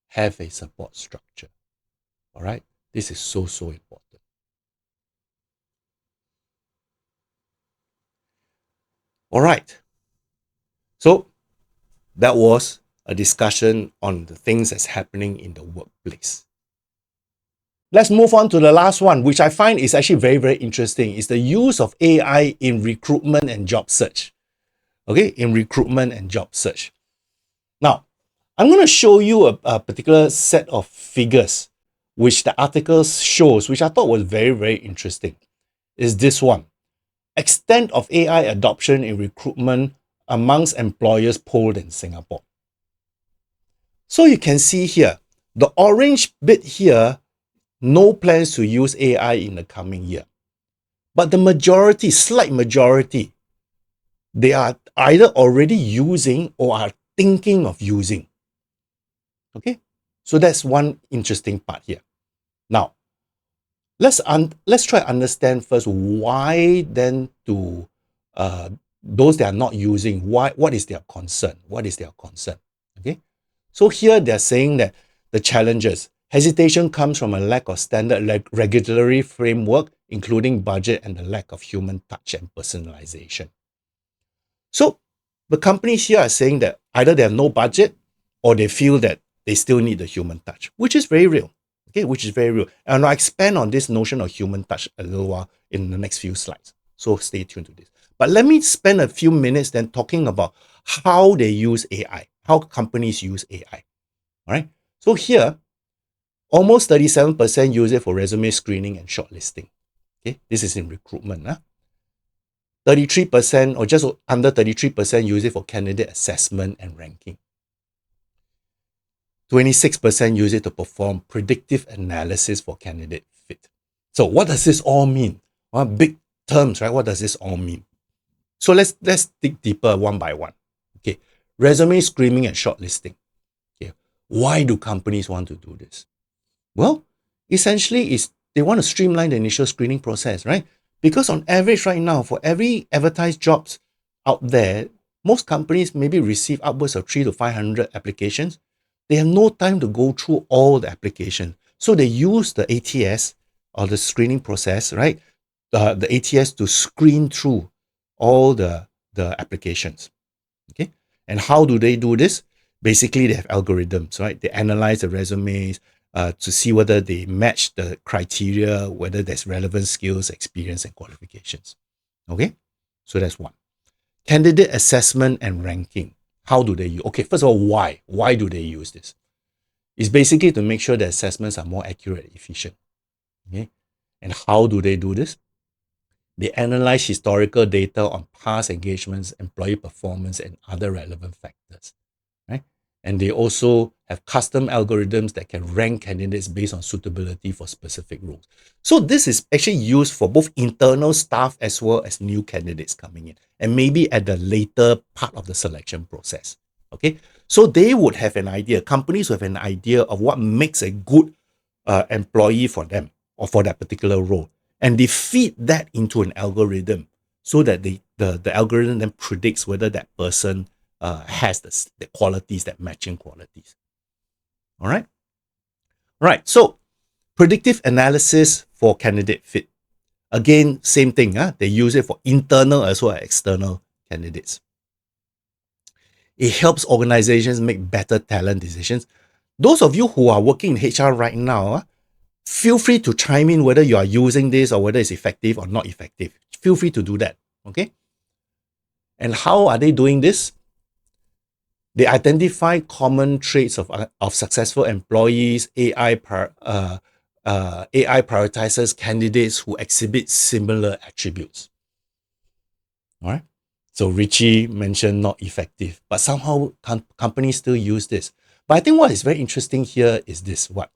Have a support structure. All right. This is so important. All right. So that was a discussion on the things that's happening in the workplace. Let's move on to the last one, which I find is actually very, very interesting, is the use of AI in recruitment and job search. Okay, in recruitment and job search. Now, I'm going to show you a particular set of figures which the article shows, which I thought was very, very interesting, is this one. Extent of AI adoption in recruitment amongst employers polled in Singapore. So you can see here, the orange bit here, no plans to use AI in the coming year. But the majority, slight majority, they are either already using or are thinking of using. Okay, so that's one interesting part here. Now, let's try to understand first why then to those that are not using, what is their concern? What is their concern? Okay, so here they're saying that the challenges, hesitation comes from a lack of standard regulatory framework, including budget and the lack of human touch and personalization. So the companies here are saying that either they have no budget or they feel that they still need the human touch, which is very real. Okay, which is very real. And I'll expand on this notion of human touch a little while in the next few slides. So stay tuned to this. But let me spend a few minutes then talking about how they use AI, how companies use AI. All right. So here, almost 37% use it for resume screening and shortlisting. Okay, this is in recruitment. 33% or just under 33% use it for candidate assessment and ranking. 26% use it to perform predictive analysis for candidate fit. So what does this all mean? Big terms, right? What does this all mean? So let's dig deeper one by one. Okay, resume screening and shortlisting. Okay, why do companies want to do this? Well, essentially is they want to streamline the initial screening process, right? Because on average right now, for every advertised jobs out there, most companies maybe receive upwards of 300 to 500 applications. They have no time to go through all the applications. So they use the ATS or the screening process, right? The ATS to screen through all the applications. Okay. And how do they do this? Basically, they have algorithms, right? They analyze the resumes to see whether they match the criteria, whether there's relevant skills, experience, and qualifications. Okay. So that's one. Candidate assessment and ranking. How do they use? Okay, first of all, why? Why do they use this? It's basically to make sure the assessments are more accurate and efficient. Okay. And how do they do this? They analyze historical data on past engagements, employee performance, and other relevant factors. Right? And they also have custom algorithms that can rank candidates based on suitability for specific roles. So this is actually used for both internal staff as well as new candidates coming in, and maybe at the later part of the selection process. Okay, so they would have an idea, companies would have an idea of what makes a good employee for them or for that particular role. And they feed that into an algorithm so that the algorithm then predicts whether that person has the qualities, that matching qualities. All right. Right. So predictive analysis for candidate fit. Again, same thing. They use it for internal as well as external candidates. It helps organizations make better talent decisions. Those of you who are working in HR right now, feel free to chime in whether you are using this or whether it's effective or not effective. Feel free to do that. Okay. And how are they doing this? They identify common traits of successful employees. AI prioritizes candidates who exhibit similar attributes. All right. So Richie mentioned not effective, but somehow companies still use this. But I think what is very interesting here is this: what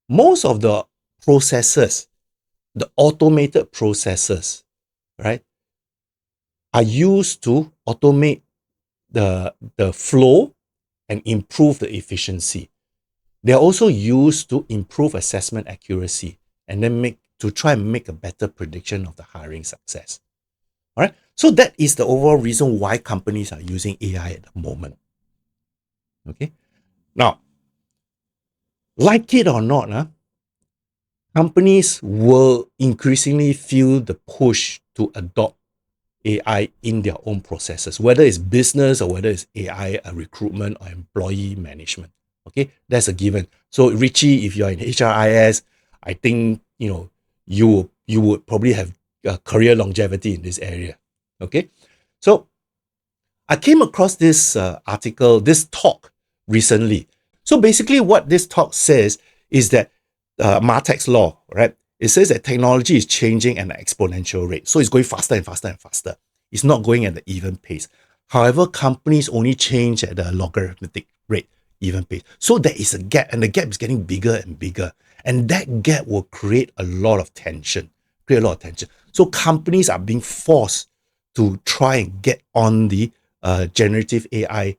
most of the processes, the automated processes, right, are used to automate the flow and improve the efficiency. They are also used to improve assessment accuracy and then try and make a better prediction of the hiring success. All right. So that is the overall reason why companies are using AI at the moment. Okay. Now, like it or not, companies will increasingly feel the push to adopt AI in their own processes, whether it's business or whether it's AI recruitment or employee management. Okay, that's a given. So Richie, if you're in HRIS, I think you would probably have career longevity in this area. Okay, so I came across this article, this talk recently. So basically, what this talk says is that Martek's law, right? It says that technology is changing at an exponential rate. So it's going faster and faster and faster. It's not going at an even pace. However, companies only change at a logarithmic rate, even pace. So there is a gap, and the gap is getting bigger and bigger. And that gap will create a lot of tension. So companies are being forced to try and get on the generative AI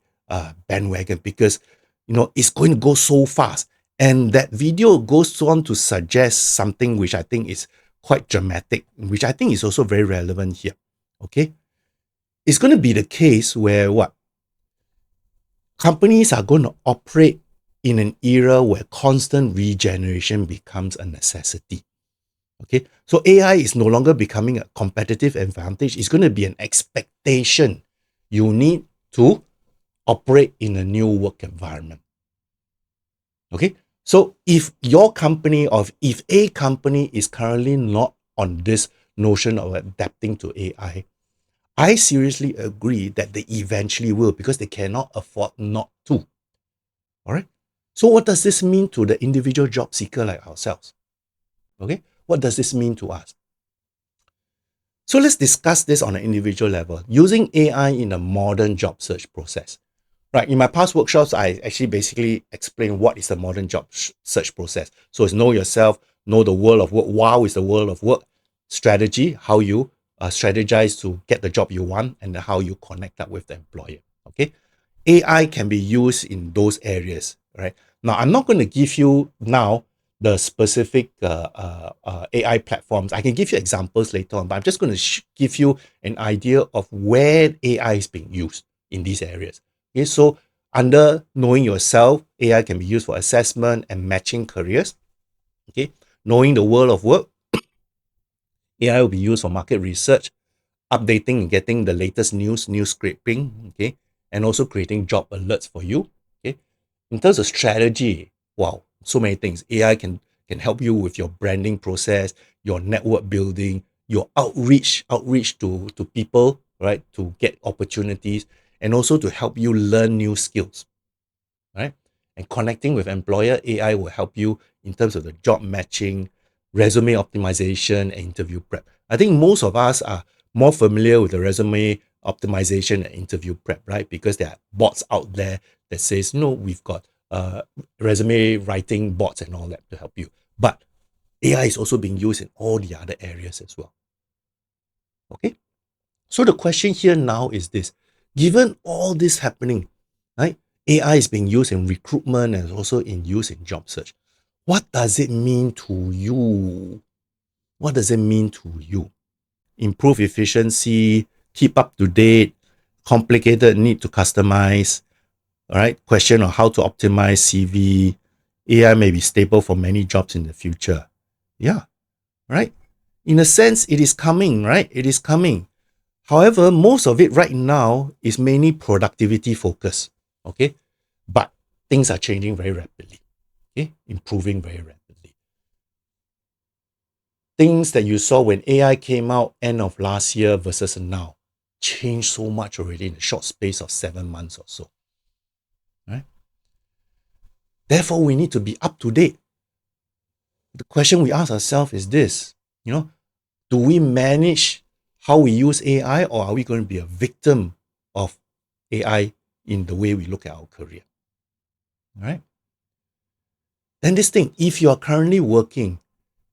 bandwagon because it's going to go so fast. And that video goes on to suggest something which I think is quite dramatic, which I think is also very relevant here. Okay, it's going to be the case where what companies are going to operate in an era where constant regeneration becomes a necessity. Okay, so AI is no longer becoming a competitive advantage. It's going to be an expectation. You need to operate in a new work environment. Okay, so if your company or if a company is currently not on this notion of adapting to AI, I seriously agree that they eventually will because they cannot afford not to. All right. So what does this mean to the individual job seeker like ourselves? Okay, what does this mean to us? So let's discuss this on an individual level using AI in a modern job search process. Right, in my past workshops, I actually basically explain what is the modern job search process. So it's know yourself, know the world of work. Wow is the world of work. Strategy, how you strategize to get the job you want and how you connect up with the employer. Okay, AI can be used in those areas. Right, now I'm not going to give you now the specific AI platforms. I can give you examples later on, but I'm just going to give you an idea of where AI is being used in these areas. Okay, so under knowing yourself, AI can be used for assessment and matching careers. Okay, knowing the world of work, AI will be used for market research, updating and getting the latest news scraping. Okay, and also creating job alerts for you. Okay, in terms of strategy, wow, so many things. AI can help you with your branding process, your network building, your outreach to people, right, to get opportunities, and also to help you learn new skills, right? And connecting with employer, AI will help you in terms of the job matching, resume optimization, and interview prep. I think most of us are more familiar with the resume optimization and interview prep, right? Because there are bots out there that says, no, we've got resume writing bots and all that to help you. But AI is also being used in all the other areas as well. Okay. So the question here now is this: given all this happening, right? AI is being used in recruitment and also in use in job search. What does it mean to you? What does it mean to you? Improve efficiency, keep up to date, complicated, need to customize, all right? Question on how to optimize CV. AI may be stable for many jobs in the future. Yeah, right? In a sense, it is coming, right? It is coming. However, most of it right now is mainly productivity focused. Okay. But things are changing very rapidly. Okay. Improving very rapidly. Things that you saw when AI came out end of last year versus now changed so much already in a short space of 7 months or so. Right? Therefore, we need to be up to date. The question we ask ourselves is this, do we manage how we use AI, or are we going to be a victim of AI in the way we look at our career? All right. Then this thing, if you are currently working,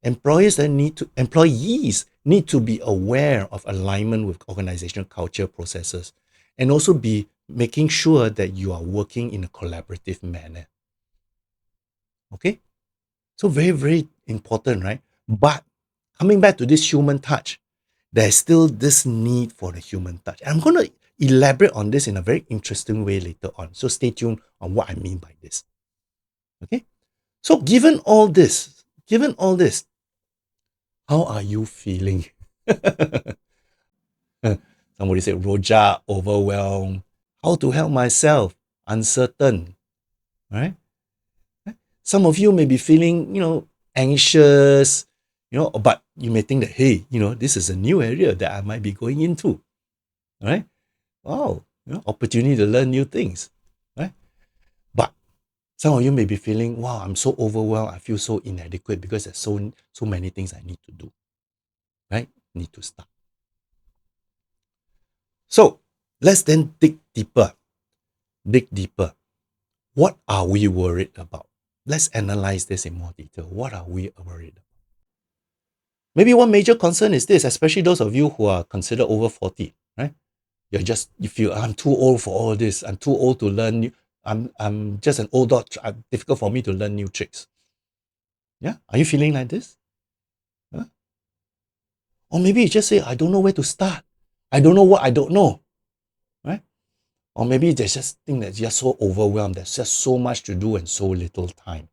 employees need to be aware of alignment with organizational culture processes and also be making sure that you are working in a collaborative manner. Okay? So very, very important, right? But coming back to this human touch, there's still this need for the human touch. And I'm going to elaborate on this in a very interesting way later on. So stay tuned on what I mean by this. Okay? So given all this, how are you feeling? Somebody said, rojak, overwhelmed. How to help myself? Uncertain, right? Some of you may be feeling, anxious, but you may think that, hey, this is a new area that I might be going into, right? Wow, opportunity to learn new things, right? But some of you may be feeling, wow, I'm so overwhelmed. I feel so inadequate because there's so many things I need to do, right? Need to start. So let's then dig deeper. Dig deeper. What are we worried about? Let's analyze this in more detail. What are we worried about? Maybe one major concern is this, especially those of you who are considered over 40, right? You feel I'm too old for all this. I'm too old to learn new, I'm just an old dog. Difficult for me to learn new tricks. Yeah? Are you feeling like this? Huh? Or maybe you just say, I don't know where to start. I don't know what I don't know. Right? Or maybe there's just thing that's just so overwhelmed. There's just so much to do and so little time.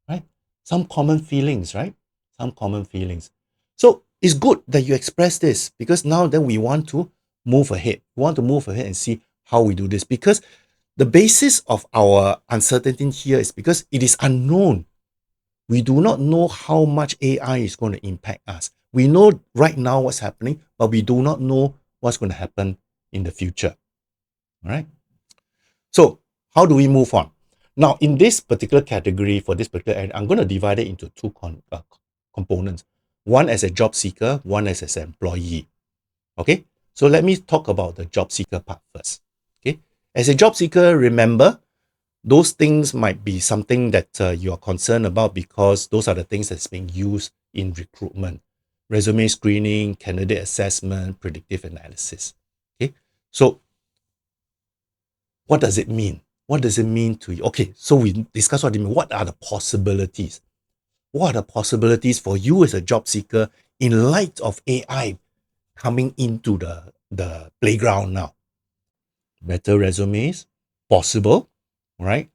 Right? Some common feelings, right? Some common feelings. So it's good that you express this because now then we want to move ahead. We want to move ahead and see how we do this because the basis of our uncertainty here is because it is unknown. We do not know how much AI is going to impact us. We know right now what's happening, but we do not know what's going to happen in the future. All right. So how do we move on? Now, in this particular category, for this particular area, I'm going to divide it into two components. One as a job seeker, one as an employee. Okay, so let me talk about the job seeker part first. Okay, as a job seeker, remember, those things might be something that you are concerned about because those are the things that's being used in recruitment. Resume screening, candidate assessment, predictive analysis. Okay, so what does it mean? What does it mean to you? Okay, so we discuss what it means. What are the possibilities? What are the possibilities for you as a job seeker in light of AI coming into the playground now? Better resumes? Possible, right?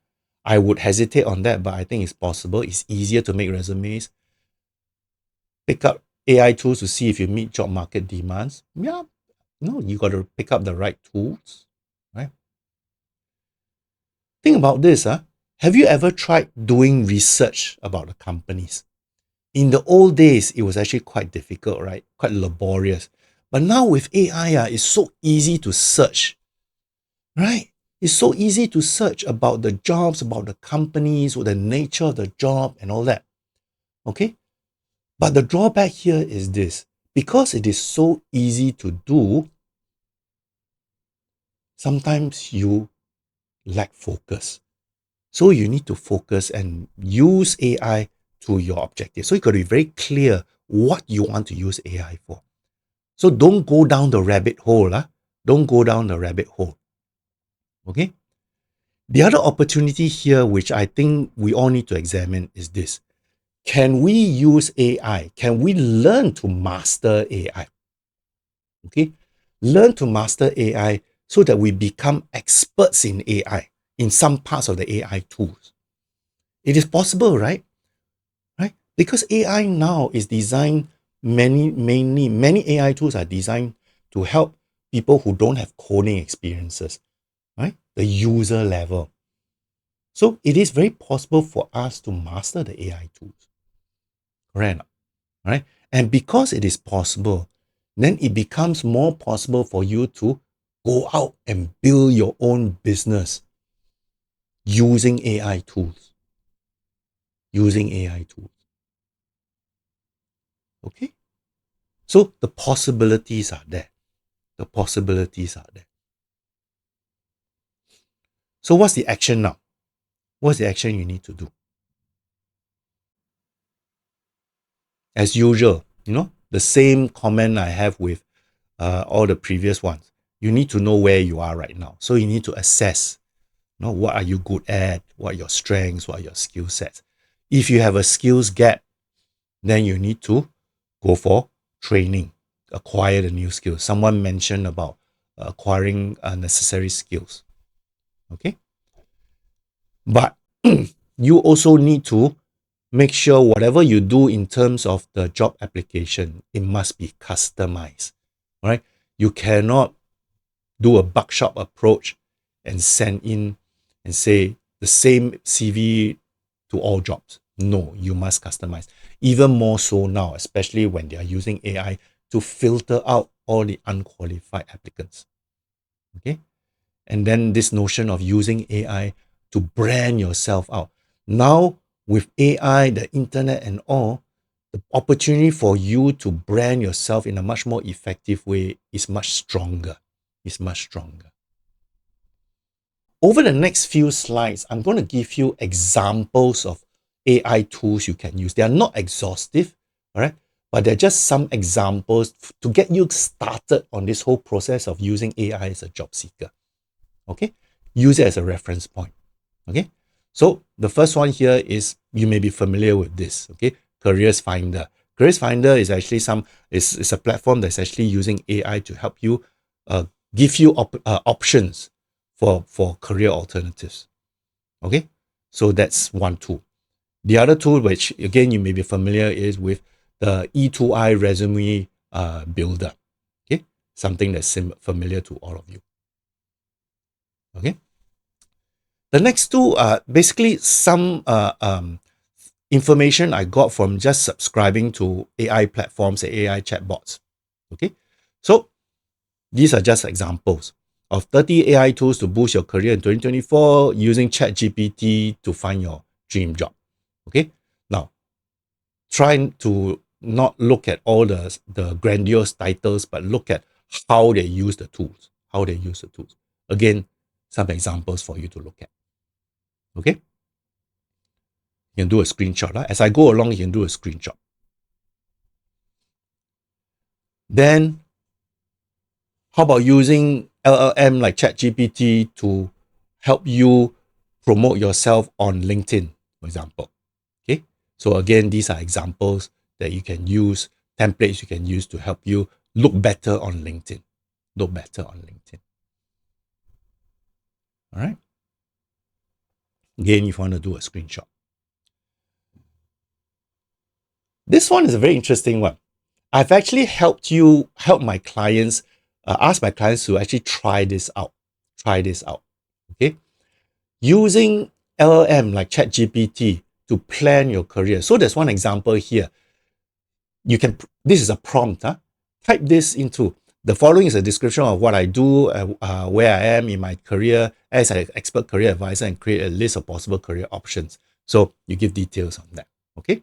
I would hesitate on that, but I think it's possible. It's easier to make resumes. Pick up AI tools to see if you meet job market demands. Yeah, no, you got to pick up the right tools, right? Think about this. Have you ever tried doing research about the companies? In the old days, it was actually quite difficult, right? Quite laborious. But now with AI, it's so easy to search, right? It's so easy to search about the jobs, about the companies, or the nature of the job and all that. Okay? But the drawback here is this. Because it is so easy to do, sometimes you lack focus. So you need to focus and use AI to your objective. So you got to be very clear what you want to use AI for. So don't go down the rabbit hole. Don't go down the rabbit hole. Okay? The other opportunity here, which I think we all need to examine, is this. Can we use AI? Can we learn to master AI? Okay? Learn to master AI so that we become experts in AI, in some parts of the AI tools. It is possible, right? Right? Because AI now is designed, many AI tools are designed to help people who don't have coding experiences, right? The user level. So it is very possible for us to master the AI tools. Correct? Right? And because it is possible, then it becomes more possible for you to go out and build your own business using AI tools. Using AI tools. Okay? So the possibilities are there. The possibilities are there. So what's the action now? What's the action you need to do? As usual, the same comment I have with all the previous ones. You need to know where you are right now. So you need to assess, what are you good at? What are your strengths? What are your skill sets? If you have a skills gap, then you need to go for training, acquire the new skills. Someone mentioned about acquiring necessary skills. Okay. But you also need to make sure whatever you do in terms of the job application, it must be customized. Right? You cannot do a buckshot approach and send in and say the same CV to all jobs. No, you must customize. Even more so now, especially when they are using AI to filter out all the unqualified applicants. Okay? And then this notion of using AI to brand yourself out. Now, with AI, the internet and all, the opportunity for you to brand yourself in a much more effective way is much stronger. Is much stronger. Over the next few slides, I'm going to give you examples of AI tools you can use. They are not exhaustive, all right? But they're just some examples to get you started on this whole process of using AI as a job seeker. Okay? Use it as a reference point. Okay? So the first one here is, you may be familiar with this, okay? Careers Finder. Careers Finder is actually it's a platform that's actually using AI to help you give you options for career alternatives. Okay? So that's one tool. The other tool, which again you may be familiar, is with the E2I resume builder. Okay? Something that's familiar to all of you. Okay? The next two are basically some information I got from just subscribing to AI platforms and AI chatbots. Okay? So these are just examples of 30 AI tools to boost your career in 2024 using ChatGPT to find your dream job. Okay? Now, try to not look at all the grandiose titles, but look at how they use the tools. How they use the tools. Again, some examples for you to look at. Okay? You can do a screenshot. As I go along, you can do a screenshot. Then, how about using LLM like ChatGPT to help you promote yourself on LinkedIn, for example? Okay, so again, these are examples that you can use, templates you can use to help you look better on LinkedIn. Look better on LinkedIn. All right. Again, if you want to do a screenshot. This one is a very interesting one. I've actually helped my clients, ask my clients to actually try this out. Try this out. Okay. Using LLM like ChatGPT to plan your career. So there's one example here. This is a prompt. Type this into, the following is a description of what I do, where I am in my career as an expert career advisor, and create a list of possible career options. So you give details on that. Okay.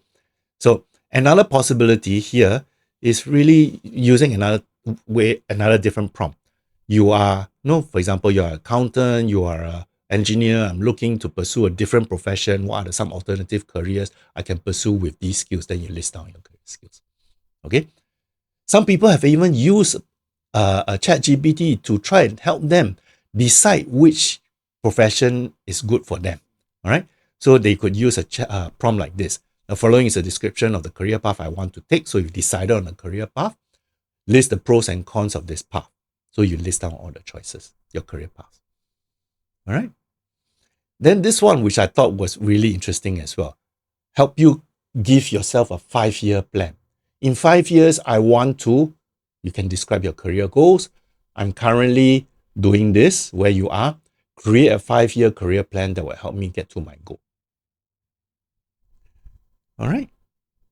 So another possibility here is really using another different prompt. You are, for example, you're an accountant, you are an engineer, I'm looking to pursue a different profession. What are some alternative careers I can pursue with these skills? Then you list down your career skills. Okay. Some people have even used a ChatGPT to try and help them decide which profession is good for them. All right. So they could use a prompt like this. The following is a description of the career path I want to take. So you've decided on a career path. List the pros and cons of this path. So you list down all the choices, your career path. All right. Then this one, which I thought was really interesting as well, help you give yourself a 5-year plan. In 5 years, you can describe your career goals. I'm currently doing this, where you are. Create a 5-year career plan that will help me get to my goal. All right.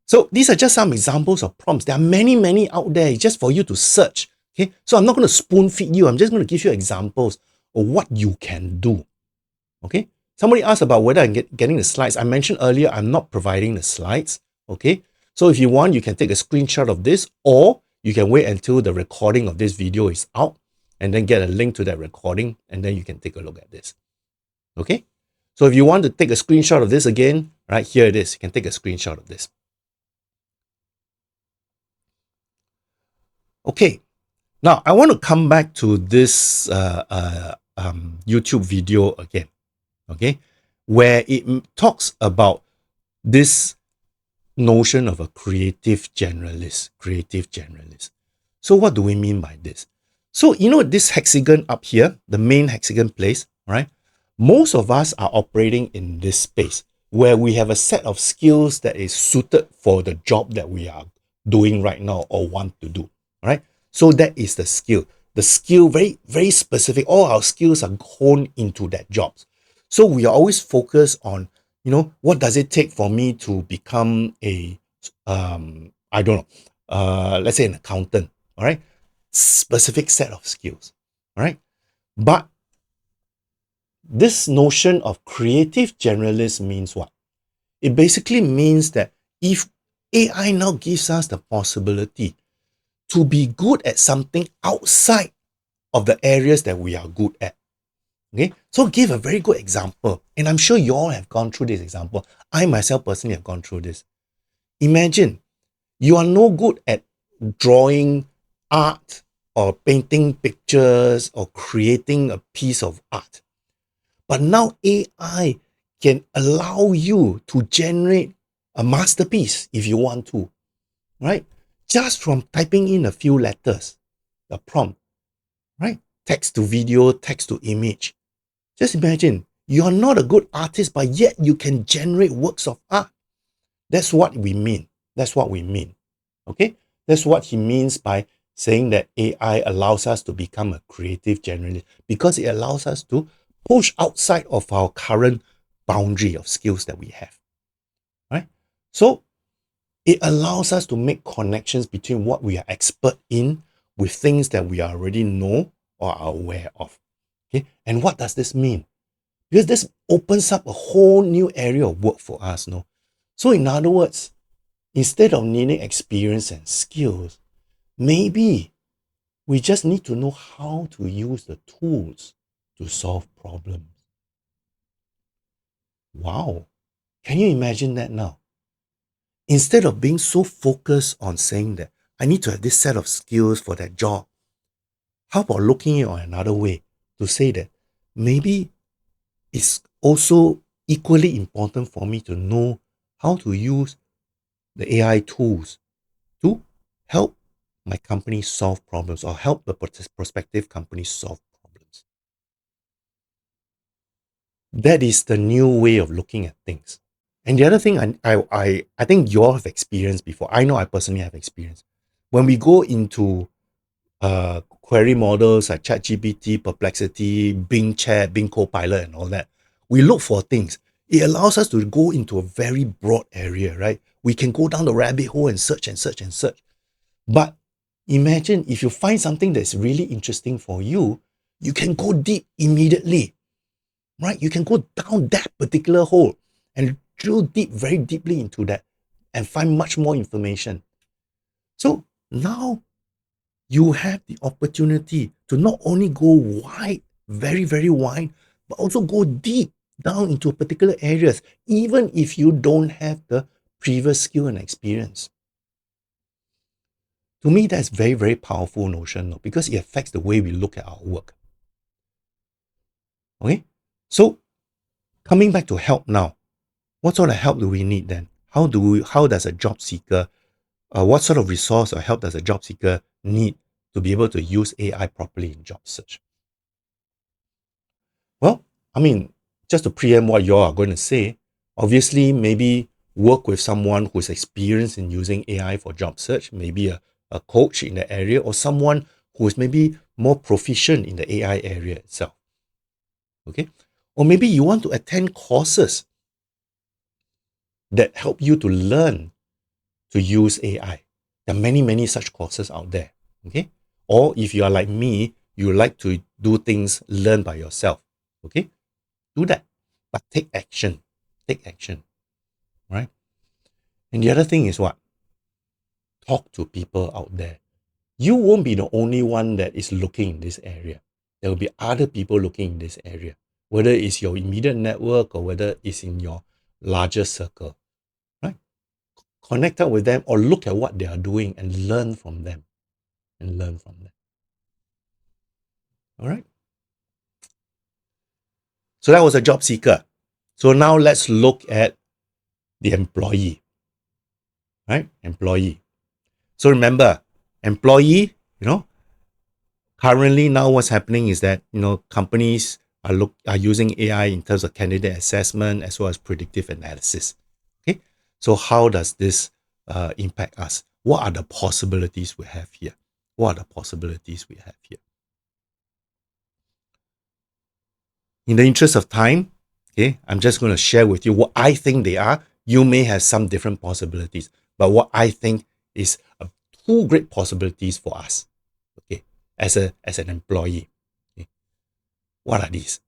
So these are just some examples of prompts. There are many, many out there just for you to search. Okay. So I'm not going to spoon feed you. I'm just going to give you examples of what you can do. Okay. Somebody asked about whether I'm getting the slides. I mentioned earlier, I'm not providing the slides. Okay. So if you want, you can take a screenshot of this, or you can wait until the recording of this video is out and then get a link to that recording, and then you can take a look at this. Okay. So if you want to take a screenshot of this again, right here it is. You can take a screenshot of this. Okay. Now I want to come back to this YouTube video again. Okay, where it talks about this notion of a creative generalist. So what do we mean by this? So, this hexagon up here, the main hexagon place, right? Most of us are operating in this space where we have a set of skills that is suited for the job that we are doing right now or want to do, right? So that is the skill. The skill, very, very specific. All our skills are honed into that job. So we are always focused on, what does it take for me to become a, I don't know, let's say an accountant, all right? Specific set of skills, all right? But this notion of creative generalist means what? It basically means that if AI now gives us the possibility to be good at something outside of the areas that we are good at. Okay, so give a very good example, and I'm sure you all have gone through this example. I myself personally have gone through this. Imagine you are no good at drawing art or painting pictures or creating a piece of art. But now AI can allow you to generate a masterpiece if you want to, right? Just from typing in a few letters, a prompt, right? Text to video, text to image. Just imagine, you're not a good artist, but yet you can generate works of art. That's what we mean. That's what we mean. Okay? That's what he means by saying that AI allows us to become a creative generalist, because it allows us to push outside of our current boundary of skills that we have. Right? So it allows us to make connections between what we are expert in with things that we already know or are aware of. Okay? And what does this mean? Because this opens up a whole new area of work for us, no? So in other words, instead of needing experience and skills, maybe we just need to know how to use the tools to solve problems. Wow. Can you imagine that now? Instead of being so focused on saying that I need to have this set of skills for that job, how about looking at it another way to say that maybe it's also equally important for me to know how to use the AI tools to help my company solve problems or help the prospective company solve problems. That is the new way of looking at things. And the other thing I think you all have experienced before, I know I personally have experienced, when we go into query models like ChatGPT, Perplexity, Bing Chat, Bing Copilot, and all that, we look for things. It allows us to go into a very broad area, right? We can go down the rabbit hole and search and search and search. But imagine if you find something that's really interesting for you, you can go deep immediately, right? You can go down that particular hole and drill deep, very deeply into that and find much more information. So now you have the opportunity to not only go wide, very, very wide, but also go deep down into particular areas, even if you don't have the previous skill and experience. To me, that's very, very powerful notion, because it affects the way we look at our work. Okay, so coming back to help now, what sort of help do we need then? How does a job seeker, what sort of resource or help does a job seeker need to be able to use AI properly in job search? Well, I mean, just to preempt what you all are going to say, obviously, maybe work with someone who's experienced in using AI for job search, maybe a coach in the area, or someone who is maybe more proficient in the AI area itself. Okay? Or maybe you want to attend courses that help you to learn to use AI. There are many, many such courses out there. Okay? Or if you are like me, you like to do things, learn by yourself. Okay? Do that. But take action. Take action. Right? And the other thing is what? Talk to people out there. You won't be the only one that is looking in this area. There will be other people looking in this area, whether it's your immediate network or whether it's in your larger circle. Right? Connect up with them or look at what they are doing and learn from them. And learn from them. All right? So that was a job seeker. So now let's look at the employee. Right? Employee. So remember, employee, currently now what's happening is that, companies are using AI in terms of candidate assessment as well as predictive analysis. Okay. So how does this impact us? What are the possibilities we have here? What are the possibilities we have here? In the interest of time, okay, I'm just going to share with you what I think they are. You may have some different possibilities, but what I think is two great possibilities for us, okay, as an employee. Okay. What are these?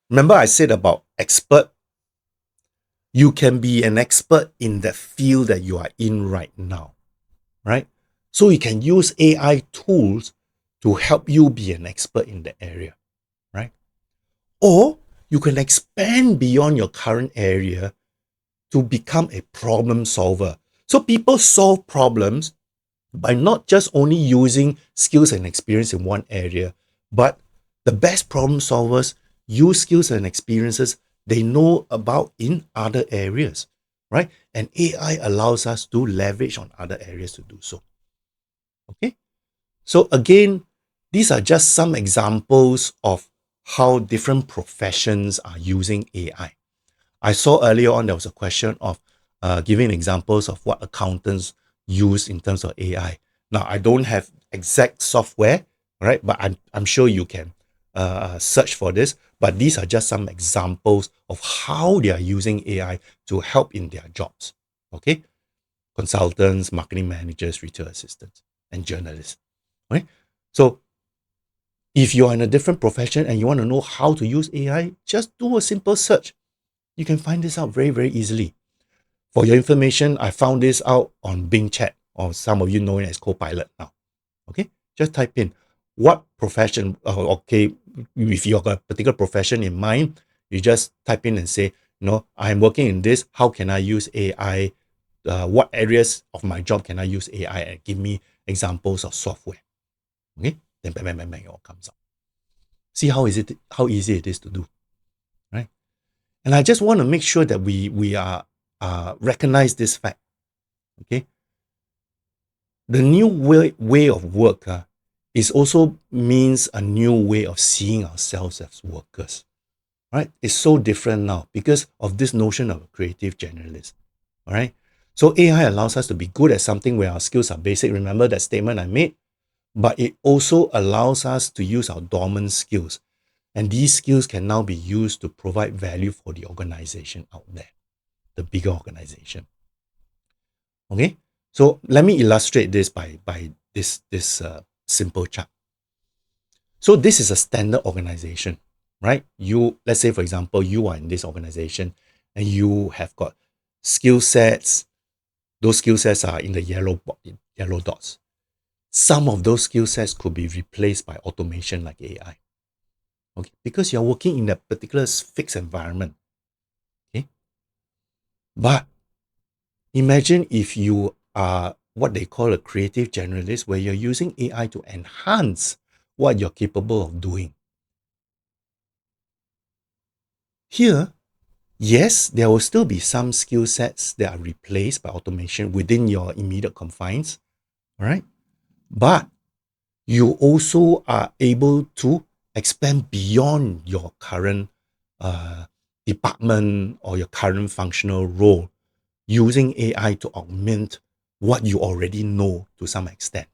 Remember I said about expert. You can be an expert in the field that you are in right now, right? So you can use AI tools to help you be an expert in the area, right? Or you can expand beyond your current area to become a problem solver. So people solve problems by not just only using skills and experience in one area, but the best problem solvers use skills and experiences they know about in other areas, right? And AI allows us to leverage on other areas to do so. Okay. So again, these are just some examples of how different professions are using AI. I saw earlier on there was a question of giving examples of what accountants use in terms of AI. Now, I don't have exact software, right? But I'm sure you can search for this. But these are just some examples of how they are using AI to help in their jobs. Okay? Consultants, marketing managers, retail assistants, and journalists. Right? So if you're in a different profession and you want to know how to use AI, just do a simple search. You can find this out very, very easily. For your information, I found this out on Bing Chat, or some of you know it as Copilot now. Okay, just type in what profession. Okay, if you've got a particular profession in mind, you just type in and say, I'm working in this. How can I use AI? What areas of my job can I use AI? And give me examples of software. Okay, then bang, bang, bang, bang, it all comes up. See how easy it is to do, right? And I just want to make sure that we are recognize this fact. Okay, the new way of work is also means a new way of seeing ourselves as workers. Right? It's so different now because of this notion of a creative generalist. All right. So AI allows us to be good at something where our skills are basic. Remember that statement I made? But it also allows us to use our dormant skills. And these skills can now be used to provide value for the organization out there, the bigger organization. Okay, so let me illustrate this by this simple chart. So this is a standard organization, right? Let's say for example, you are in this organization and you have got skill sets. Those skill sets are in the yellow dots. Some of those skill sets could be replaced by automation like AI. Okay, because you're working in a particular fixed environment. Okay, but imagine if you are what they call a creative generalist, where you're using AI to enhance what you're capable of doing. Here, yes, there will still be some skill sets that are replaced by automation within your immediate confines, all right? But you also are able to expand beyond your current department or your current functional role using AI to augment what you already know to some extent.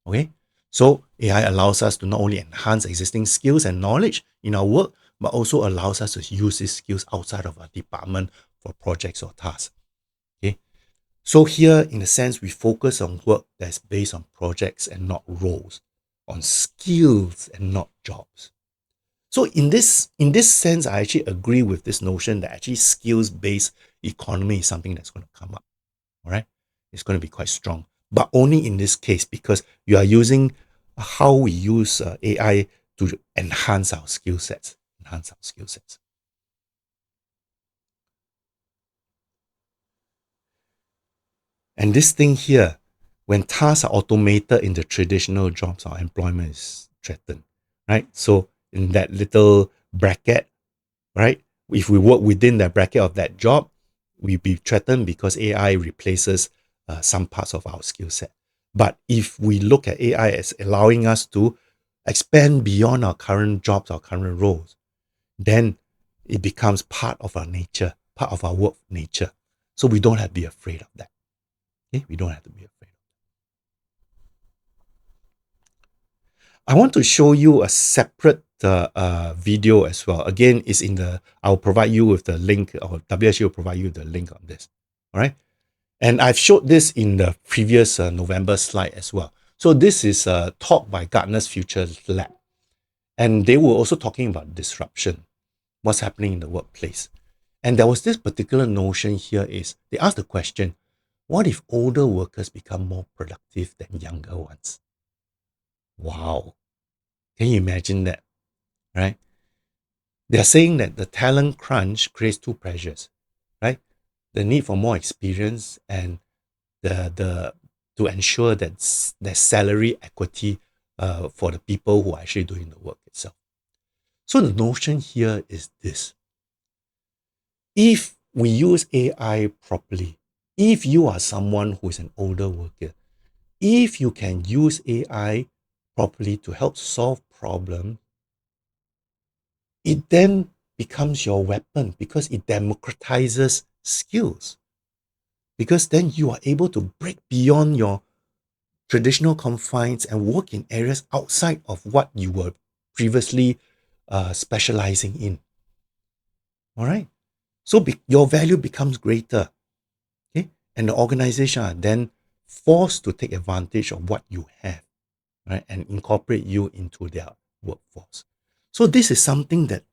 Okay, so AI allows us to not only enhance existing skills and knowledge in our work, but also allows us to use these skills outside of our department for projects or tasks. Okay, so here, in a sense, we focus on work that's based on projects and not roles, on skills and not jobs. So in this sense, I actually agree with this notion that actually skills-based economy is something that's going to come up. All right, it's going to be quite strong, but only in this case because you are using how we use AI to enhance our skill sets. Enhance our skill sets. And this thing here, when tasks are automated in the traditional jobs, our employment is threatened, right? So in that little bracket, right? If we work within the bracket of that job, we be threatened because AI replaces some parts of our skill set. But if we look at AI as allowing us to expand beyond our current jobs, our current roles, then it becomes part of our nature, part of our work nature. So we don't have to be afraid of that. Okay? We don't have to be afraid. I want to show you a separate video as well. Again, it's in the, I'll provide you with the link, or WSG will provide you with the link on this. All right. And I've showed this in the previous November slide as well. So this is a talk by Gartner's Future Lab. And they were also talking about disruption, what's happening in the workplace. And there was this particular notion here is, they asked the question, what if older workers become more productive than younger ones? Wow. Can you imagine that? Right? They're saying that the talent crunch creates two pressures, right? The need for more experience and the to ensure that there's salary equity for the people who are actually doing the work itself. So the notion here is this. If we use AI properly, if you are someone who is an older worker, if you can use AI properly to help solve problems, it then becomes your weapon because it democratizes skills. Because then you are able to break beyond your traditional confines and work in areas outside of what you were previously specializing in. All right. So your value becomes greater. Okay. And the organization are then forced to take advantage of what you have, right, and incorporate you into their workforce. So this is something that,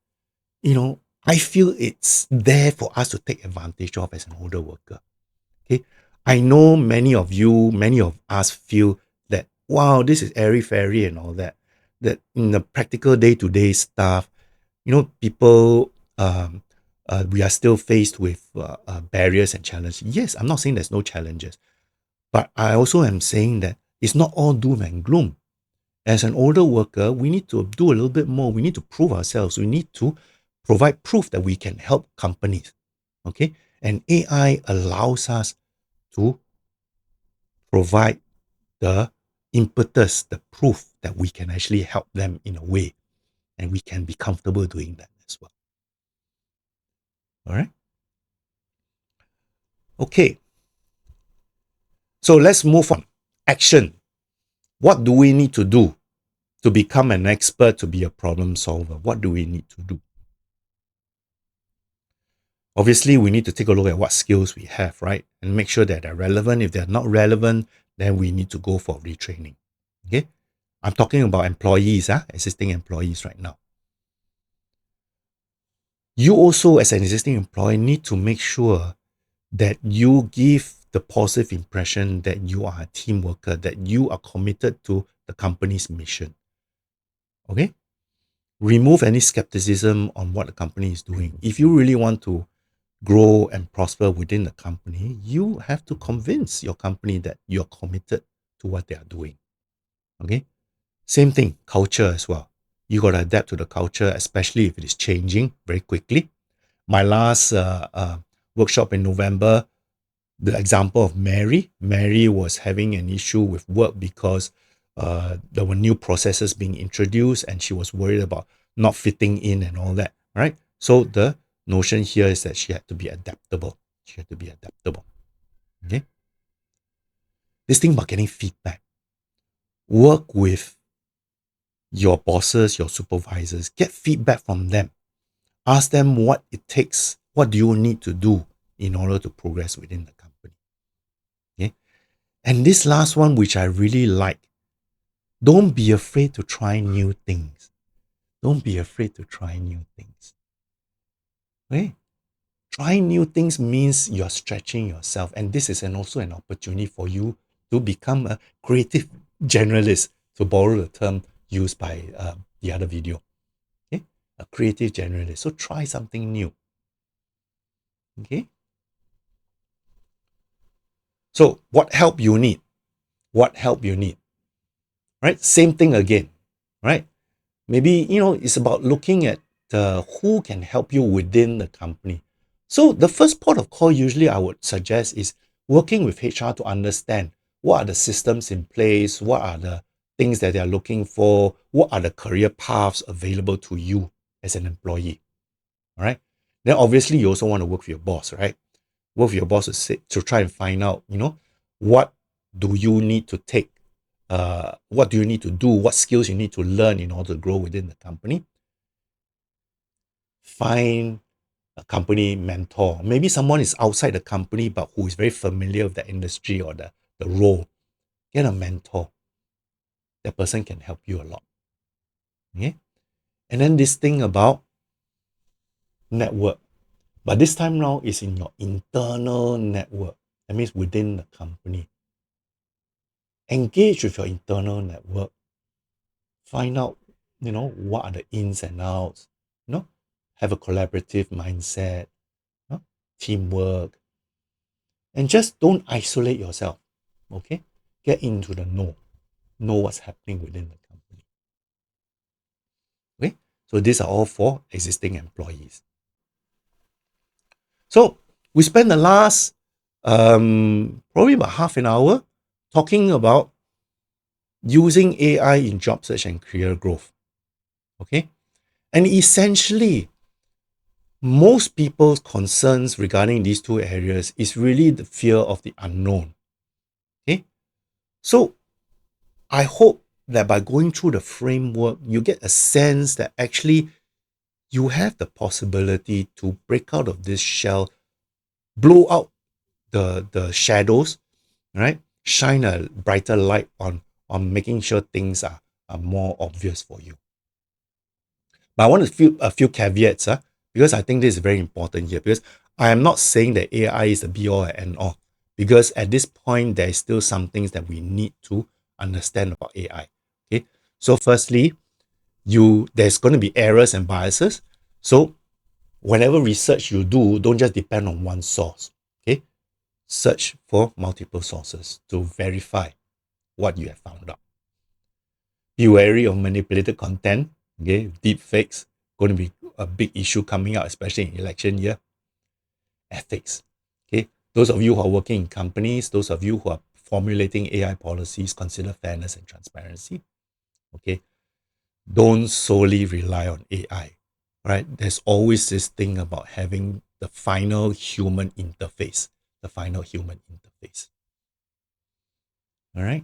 I feel it's there for us to take advantage of as an older worker. Okay. I know many of us feel that, wow, this is airy-fairy and all that. That in the practical day-to-day stuff, people, we are still faced with barriers and challenges. Yes, I'm not saying there's no challenges, but I also am saying that it's not all doom and gloom. As an older worker, we need to do a little bit more. We need to prove ourselves. We need to provide proof that we can help companies. Okay. And AI allows us to provide the impetus, the proof that we can actually help them in a way, and we can be comfortable doing that as well. All right. Okay. So let's move on. Action. What do we need to do to become an expert, to be a problem solver? What do we need to do? Obviously, we need to take a look at what skills we have, right? And make sure that they're relevant. If they're not relevant, then we need to go for retraining. Okay? I'm talking about employees, existing employees right now. You also, as an existing employee, need to make sure that you give the positive impression that you are a team worker, that you are committed to the company's mission. Okay? Remove any skepticism on what the company is doing. If you really want to grow and prosper within the company, you have to convince your company that you're committed to what they are doing. Okay? Same thing, culture as well. You got to adapt to the culture, especially if it is changing very quickly. My last workshop in November, the example of Mary. Mary was having an issue with work because there were new processes being introduced and she was worried about not fitting in and all that, right? So the notion here is that she had to be adaptable. She had to be adaptable. Okay. This thing about getting feedback. Work with your bosses, your supervisors. Get feedback from them. Ask them what it takes. What do you need to do in order to progress within the company? Okay. And this last one, which I really like, don't be afraid to try new things. Don't be afraid to try new things. Okay. Trying new things means you're stretching yourself. And this is also an opportunity for you to become a creative generalist, to borrow the term used by the other video. Okay? A creative generalist. So try something new. Okay? So what help you need? What help you need? Right? Same thing again. Right? Maybe, it's about looking at who can help you within the company. So the first port of call usually I would suggest is working with HR to understand what are the systems in place, what are the things that they are looking for, what are the career paths available to you as an employee. All right. Then obviously you also want to work with your boss, right? Work with your boss to try and find out, what do you need to take what do you need to do, what skills you need to learn in order to grow within the company. Find a company mentor. Maybe someone is outside the company but who is very familiar with the industry or the role. Get a mentor. That person can help you a lot. Okay? And then this thing about network. But this time now is in your internal network. That means within the company. Engage with your internal network. Find out, what are the ins and outs. Have a collaborative mindset, teamwork. And just don't isolate yourself. Okay? Get into the know. Know what's happening within the company. Okay? So these are all for existing employees. So we spent the last probably about half an hour talking about using AI in job search and career growth. Okay? And essentially, most people's concerns regarding these two areas is really the fear of the unknown. Okay? So I hope that by going through the framework, you get a sense that actually you have the possibility to break out of this shell, blow out the shadows, right? Shine a brighter light on making sure things are more obvious for you. But I want a few caveats, because I think this is very important here, because I am not saying that AI is the be all and end all, because at this point, there is still some things that we need to understand about AI. Okay. So firstly, there's going to be errors and biases. So whenever research you do, don't just depend on one source. Okay. Search for multiple sources to verify what you have found out. Be wary of manipulated content. Okay, deep fakes going to be a big issue coming out, especially in election year. Ethics. Okay, those of you who are working in companies, those of you who are formulating AI policies, consider fairness and transparency. Okay, don't solely rely on AI. Right? There's always this thing about having the final human interface. The final human interface. All right.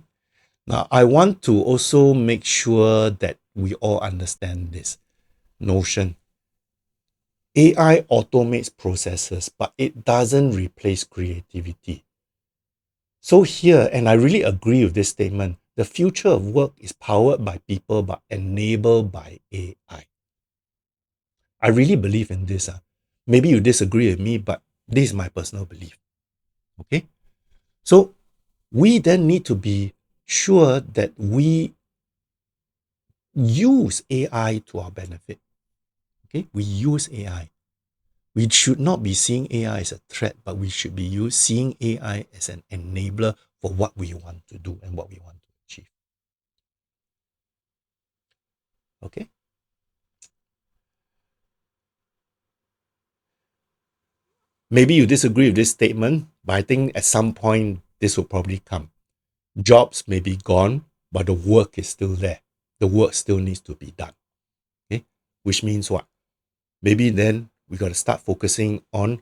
Now, I want to also make sure that we all understand this notion. AI automates processes, but it doesn't replace creativity. So here, and I really agree with this statement, the future of work is powered by people but enabled by AI. I really believe in this. Maybe you disagree with me, but this is my personal belief. Okay? So we then need to be sure that we use AI to our benefit. Okay, we use AI. We should not be seeing AI as a threat, but we should be seeing AI as an enabler for what we want to do and what we want to achieve. Okay. Maybe you disagree with this statement, but I think at some point this will probably come. Jobs may be gone, but the work is still there. The work still needs to be done. Okay, which means what? Maybe then we got to start focusing on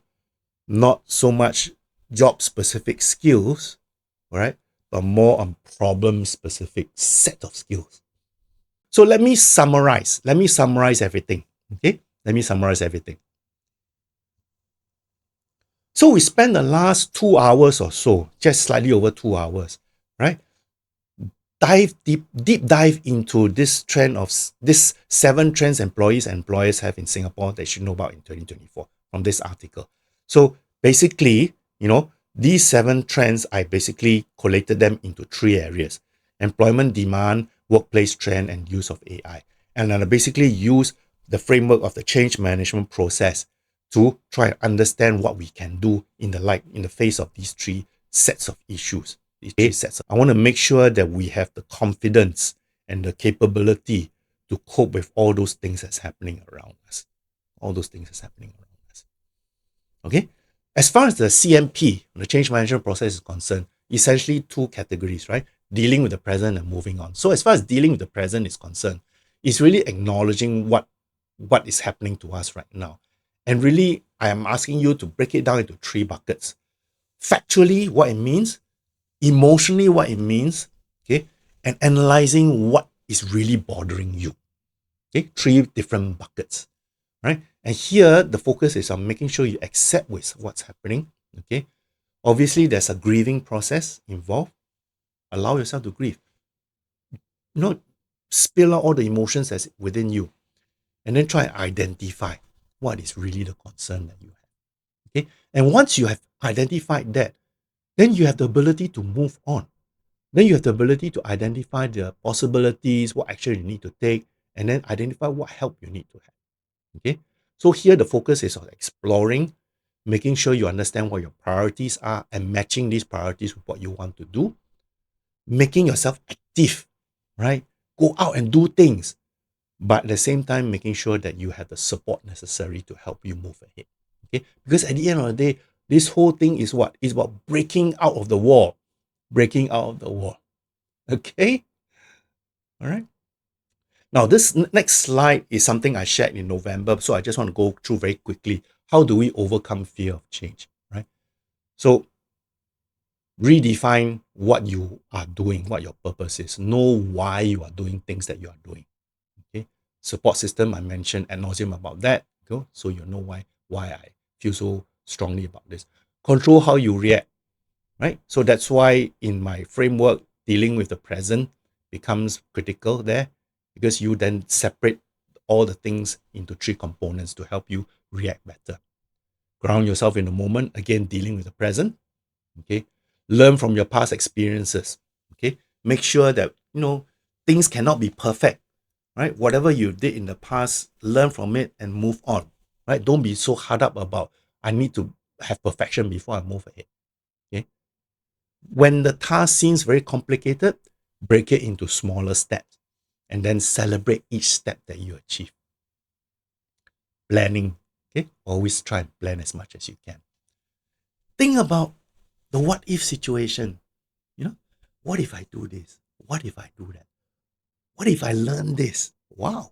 not so much job specific skills, right? But more on problem specific set of skills. So let me summarize. Let me summarize everything. Okay? Let me summarize everything. So we spent the last 2 hours or so, just slightly over 2 hours, right? Deep dive into this trend of this 7 trends employers have in Singapore that you should know about in 2024 from this article. So basically, these 7 trends, I basically collated them into 3 areas: employment demand, workplace trend, and use of AI. And I basically use the framework of the change management process to try and understand what we can do in the face of these 3 sets of issues. I want to make sure that we have the confidence and the capability to cope with all those things that's happening around us. All those things that's happening around us. Okay? As far as the CMP, the change management process is concerned, essentially 2 categories, right? Dealing with the present and moving on. So as far as dealing with the present is concerned, it's really acknowledging what is happening to us right now. And really, I am asking you to break it down into 3 buckets. Factually, what it means, emotionally what it means, okay, and analyzing what is really bothering you. Okay, 3 different buckets, right? And here the focus is on making sure you accept with what's happening. Okay, obviously there's a grieving process involved. Allow yourself to grieve. Spill out all the emotions that's within you, and then try and identify what is really the concern that you have. Okay, and once you have identified that, then you have the ability to move on. Then you have the ability to identify the possibilities, what action you need to take, and then identify what help you need to have. Okay, so here the focus is on exploring, making sure you understand what your priorities are and matching these priorities with what you want to do, making yourself active, right? Go out and do things, but at the same time, making sure that you have the support necessary to help you move ahead. Okay, because at the end of the day, this whole thing is what? It's about breaking out of the wall, breaking out of the wall. Okay, all right. Now, this next slide is something I shared in November, so I just want to go through very quickly. How do we overcome fear of change, right? So, redefine what you are doing, what your purpose is. Know why you are doing things that you are doing. Okay, support system, I mentioned ad nauseum about that. So you know why I feel so strongly about this. Control how you react, right? So that's why in my framework, dealing with the present becomes critical there, because you then separate all the things into 3 components to help you react better. Ground yourself in the moment, again, dealing with the present. Okay, learn from your past experiences. Okay, make sure that things cannot be perfect, right? Whatever you did in the past, learn from it and move on, right? Don't be so hard up about I need to have perfection before I move ahead. Okay, when the task seems very complicated, break it into smaller steps and then celebrate each step that you achieve. Planning. Okay, always try and plan as much as you can. Think about the what if situation. What if I do this? What if I do that? What if I learn this? Wow.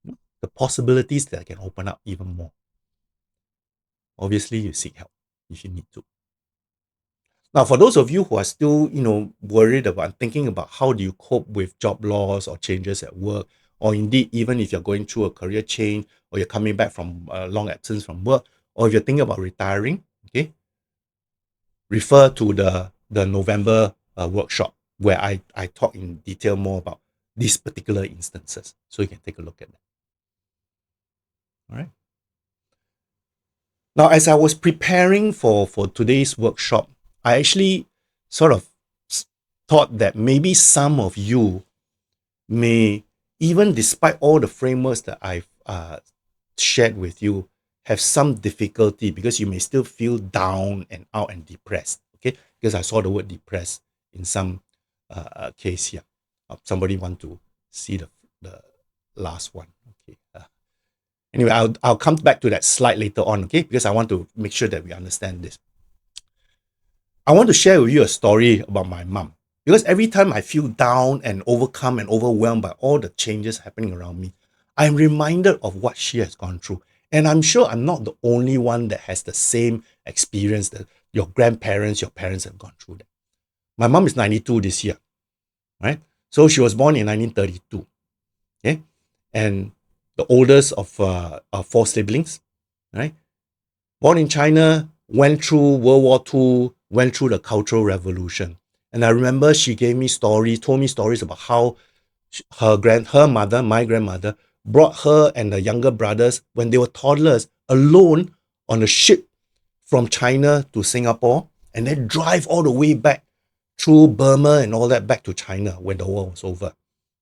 The possibilities that can open up even more. Obviously, you seek help if you need to. Now, for those of you who are still, worried about thinking about how do you cope with job loss or changes at work, or indeed even if you're going through a career change or you're coming back from a long absence from work, or if you're thinking about retiring, okay, refer to the November workshop where I talk in detail more about these particular instances. So you can take a look at that. All right. Now, as I was preparing for today's workshop, I actually sort of thought that maybe some of you may, even despite all the frameworks that I've shared with you, have some difficulty because you may still feel down and out and depressed. Okay, because I saw the word depressed in some case here. Somebody want to see the last one. Okay. Anyway, I'll come back to that slide later on, okay? Because I want to make sure that we understand this. I want to share with you a story about my mom. Because every time I feel down and overcome and overwhelmed by all the changes happening around me, I'm reminded of what she has gone through. And I'm sure I'm not the only one that has the same experience that your grandparents, your parents have gone through that. My mom is 92 this year, right? So she was born in 1932, okay? And the oldest of 4 siblings, right? Born in China, went through World War II, went through the Cultural Revolution. And I remember she told me stories about how her mother, my grandmother, brought her and the younger brothers when they were toddlers alone on a ship from China to Singapore and then drive all the way back through Burma and all that back to China when the war was over.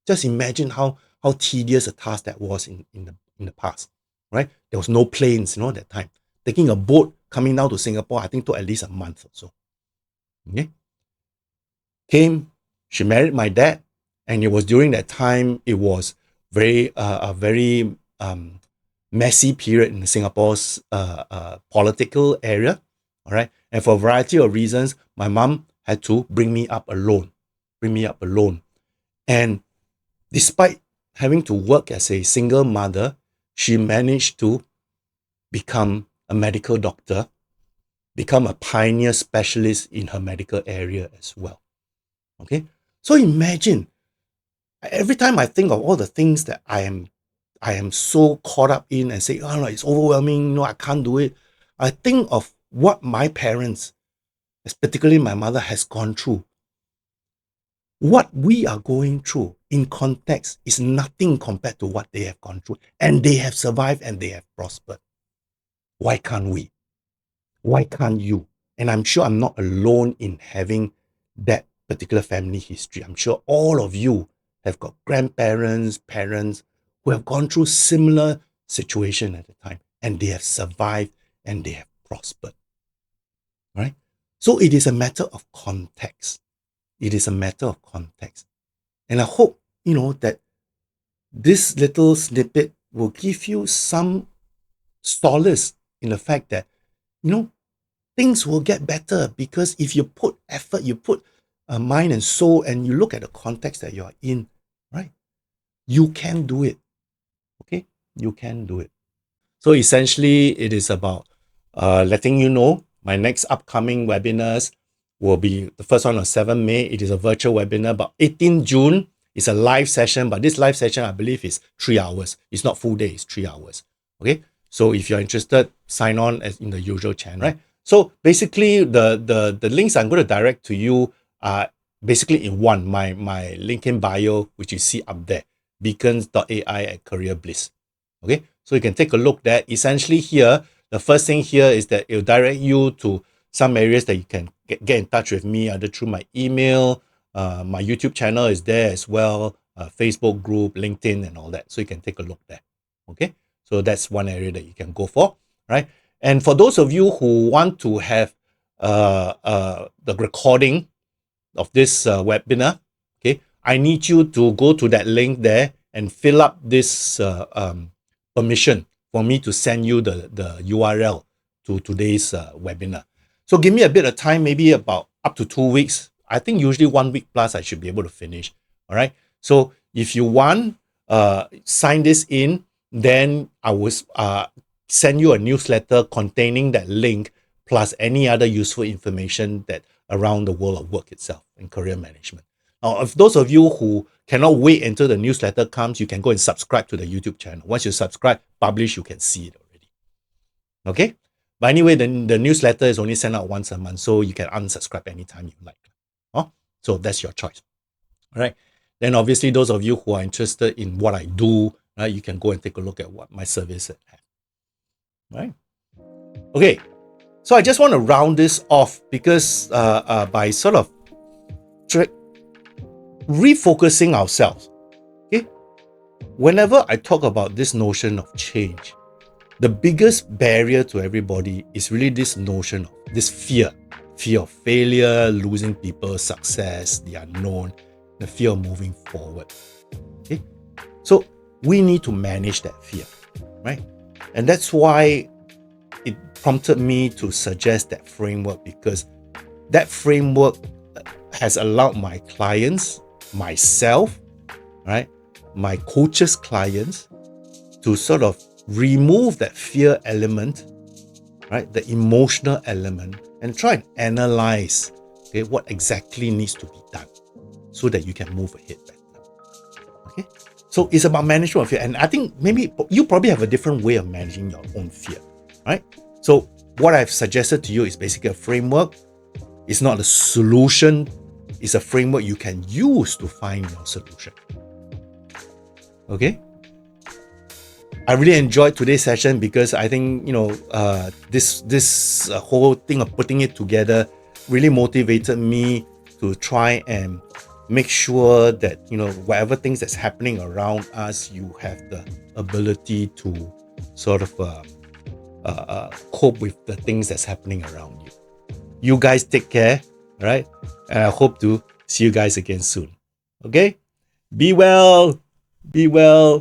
Just imagine how tedious a task that was in the past, right? There was no planes, at that time. Taking a boat coming down to Singapore, I think took at least a month or so. Okay. She married my dad, and it was during that time, it was a very messy period in Singapore's political area. All right. And for a variety of reasons, my mom had to bring me up alone. And despite having to work as a single mother, she managed to become a medical doctor, become a pioneer specialist in her medical area as well. Okay, So imagine, every time I think of all the things that I am so caught up in and say, oh no, it's overwhelming, no, I can't do it. I think of what my parents, particularly my mother, has gone through. What we are going through in context is nothing compared to what they have gone through. And they have survived and they have prospered. Why can't we? Why can't you? And I'm sure I'm not alone in having that particular family history. I'm sure all of you have got grandparents, parents who have gone through similar situation at the time and they have survived and they have prospered. Right? So it is a matter of context. It is a matter of context. And I hope, that this little snippet will give you some solace in the fact that, things will get better, because if you put effort, you put mind and soul, and you look at the context that you're in, right? You can do it. Okay? You can do it. So essentially, it is about letting you know my next upcoming webinars will be the first one on 7 May. It is a virtual webinar, but 18 June is a live session. But this live session, I believe, is 3 hours. It's not full day, it's 3 hours. Okay? So if you're interested, sign on as in the usual channel, right? So basically, the links I'm going to direct to you are basically in one, my LinkedIn bio, which you see up there, beacons.ai at Career Bliss. Okay, so you can take a look there. Essentially here, the first thing here is that it'll direct you to some areas that you can get in touch with me, either through my email, my YouTube channel is there as well, Facebook group, LinkedIn and all that. So you can take a look there. Okay, so that's one area that you can go for, right? And for those of you who want to have the recording of this webinar, okay, I need you to go to that link there and fill up this permission for me to send you the URL to today's webinar. So give me a bit of time, maybe about up to 2 weeks. I think usually 1 week plus I should be able to finish. All right. So if you want, sign this in, then I will send you a newsletter containing that link plus any other useful information that around the world of work itself and career management. Now, if those of you who cannot wait until the newsletter comes, you can go and subscribe to the YouTube channel. Once you subscribe, publish, you can see it already. Okay? But anyway, the newsletter is only sent out once a month, so you can unsubscribe anytime you like. Oh, so that's your choice. All right. Then obviously, those of you who are interested in what I do, right, you can go and take a look at what my service have. Right? Okay. So I just want to round this off because by sort of refocusing ourselves. Okay, whenever I talk about this notion of change, the biggest barrier to everybody is really this notion of this fear of failure, losing people, success, the unknown, the fear of moving forward. Okay, so we need to manage that fear, right? And that's why it prompted me to suggest that framework, because that framework has allowed my clients, myself, right, my coaches' clients, to sort of remove that fear element, right, the emotional element, and try and analyze, okay, what exactly needs to be done so that you can move ahead better. Okay, so it's about management of fear, and I think maybe you probably have a different way of managing your own fear, right? So what I've suggested to you is basically a framework. It's not a solution. It's a framework you can use to find your solution. Okay? I really enjoyed today's session because I think, this whole thing of putting it together really motivated me to try and make sure that, whatever things that's happening around us, you have the ability to sort of cope with the things that's happening around you. You guys take care, right? And I hope to see you guys again soon. Okay? Be well. Be well.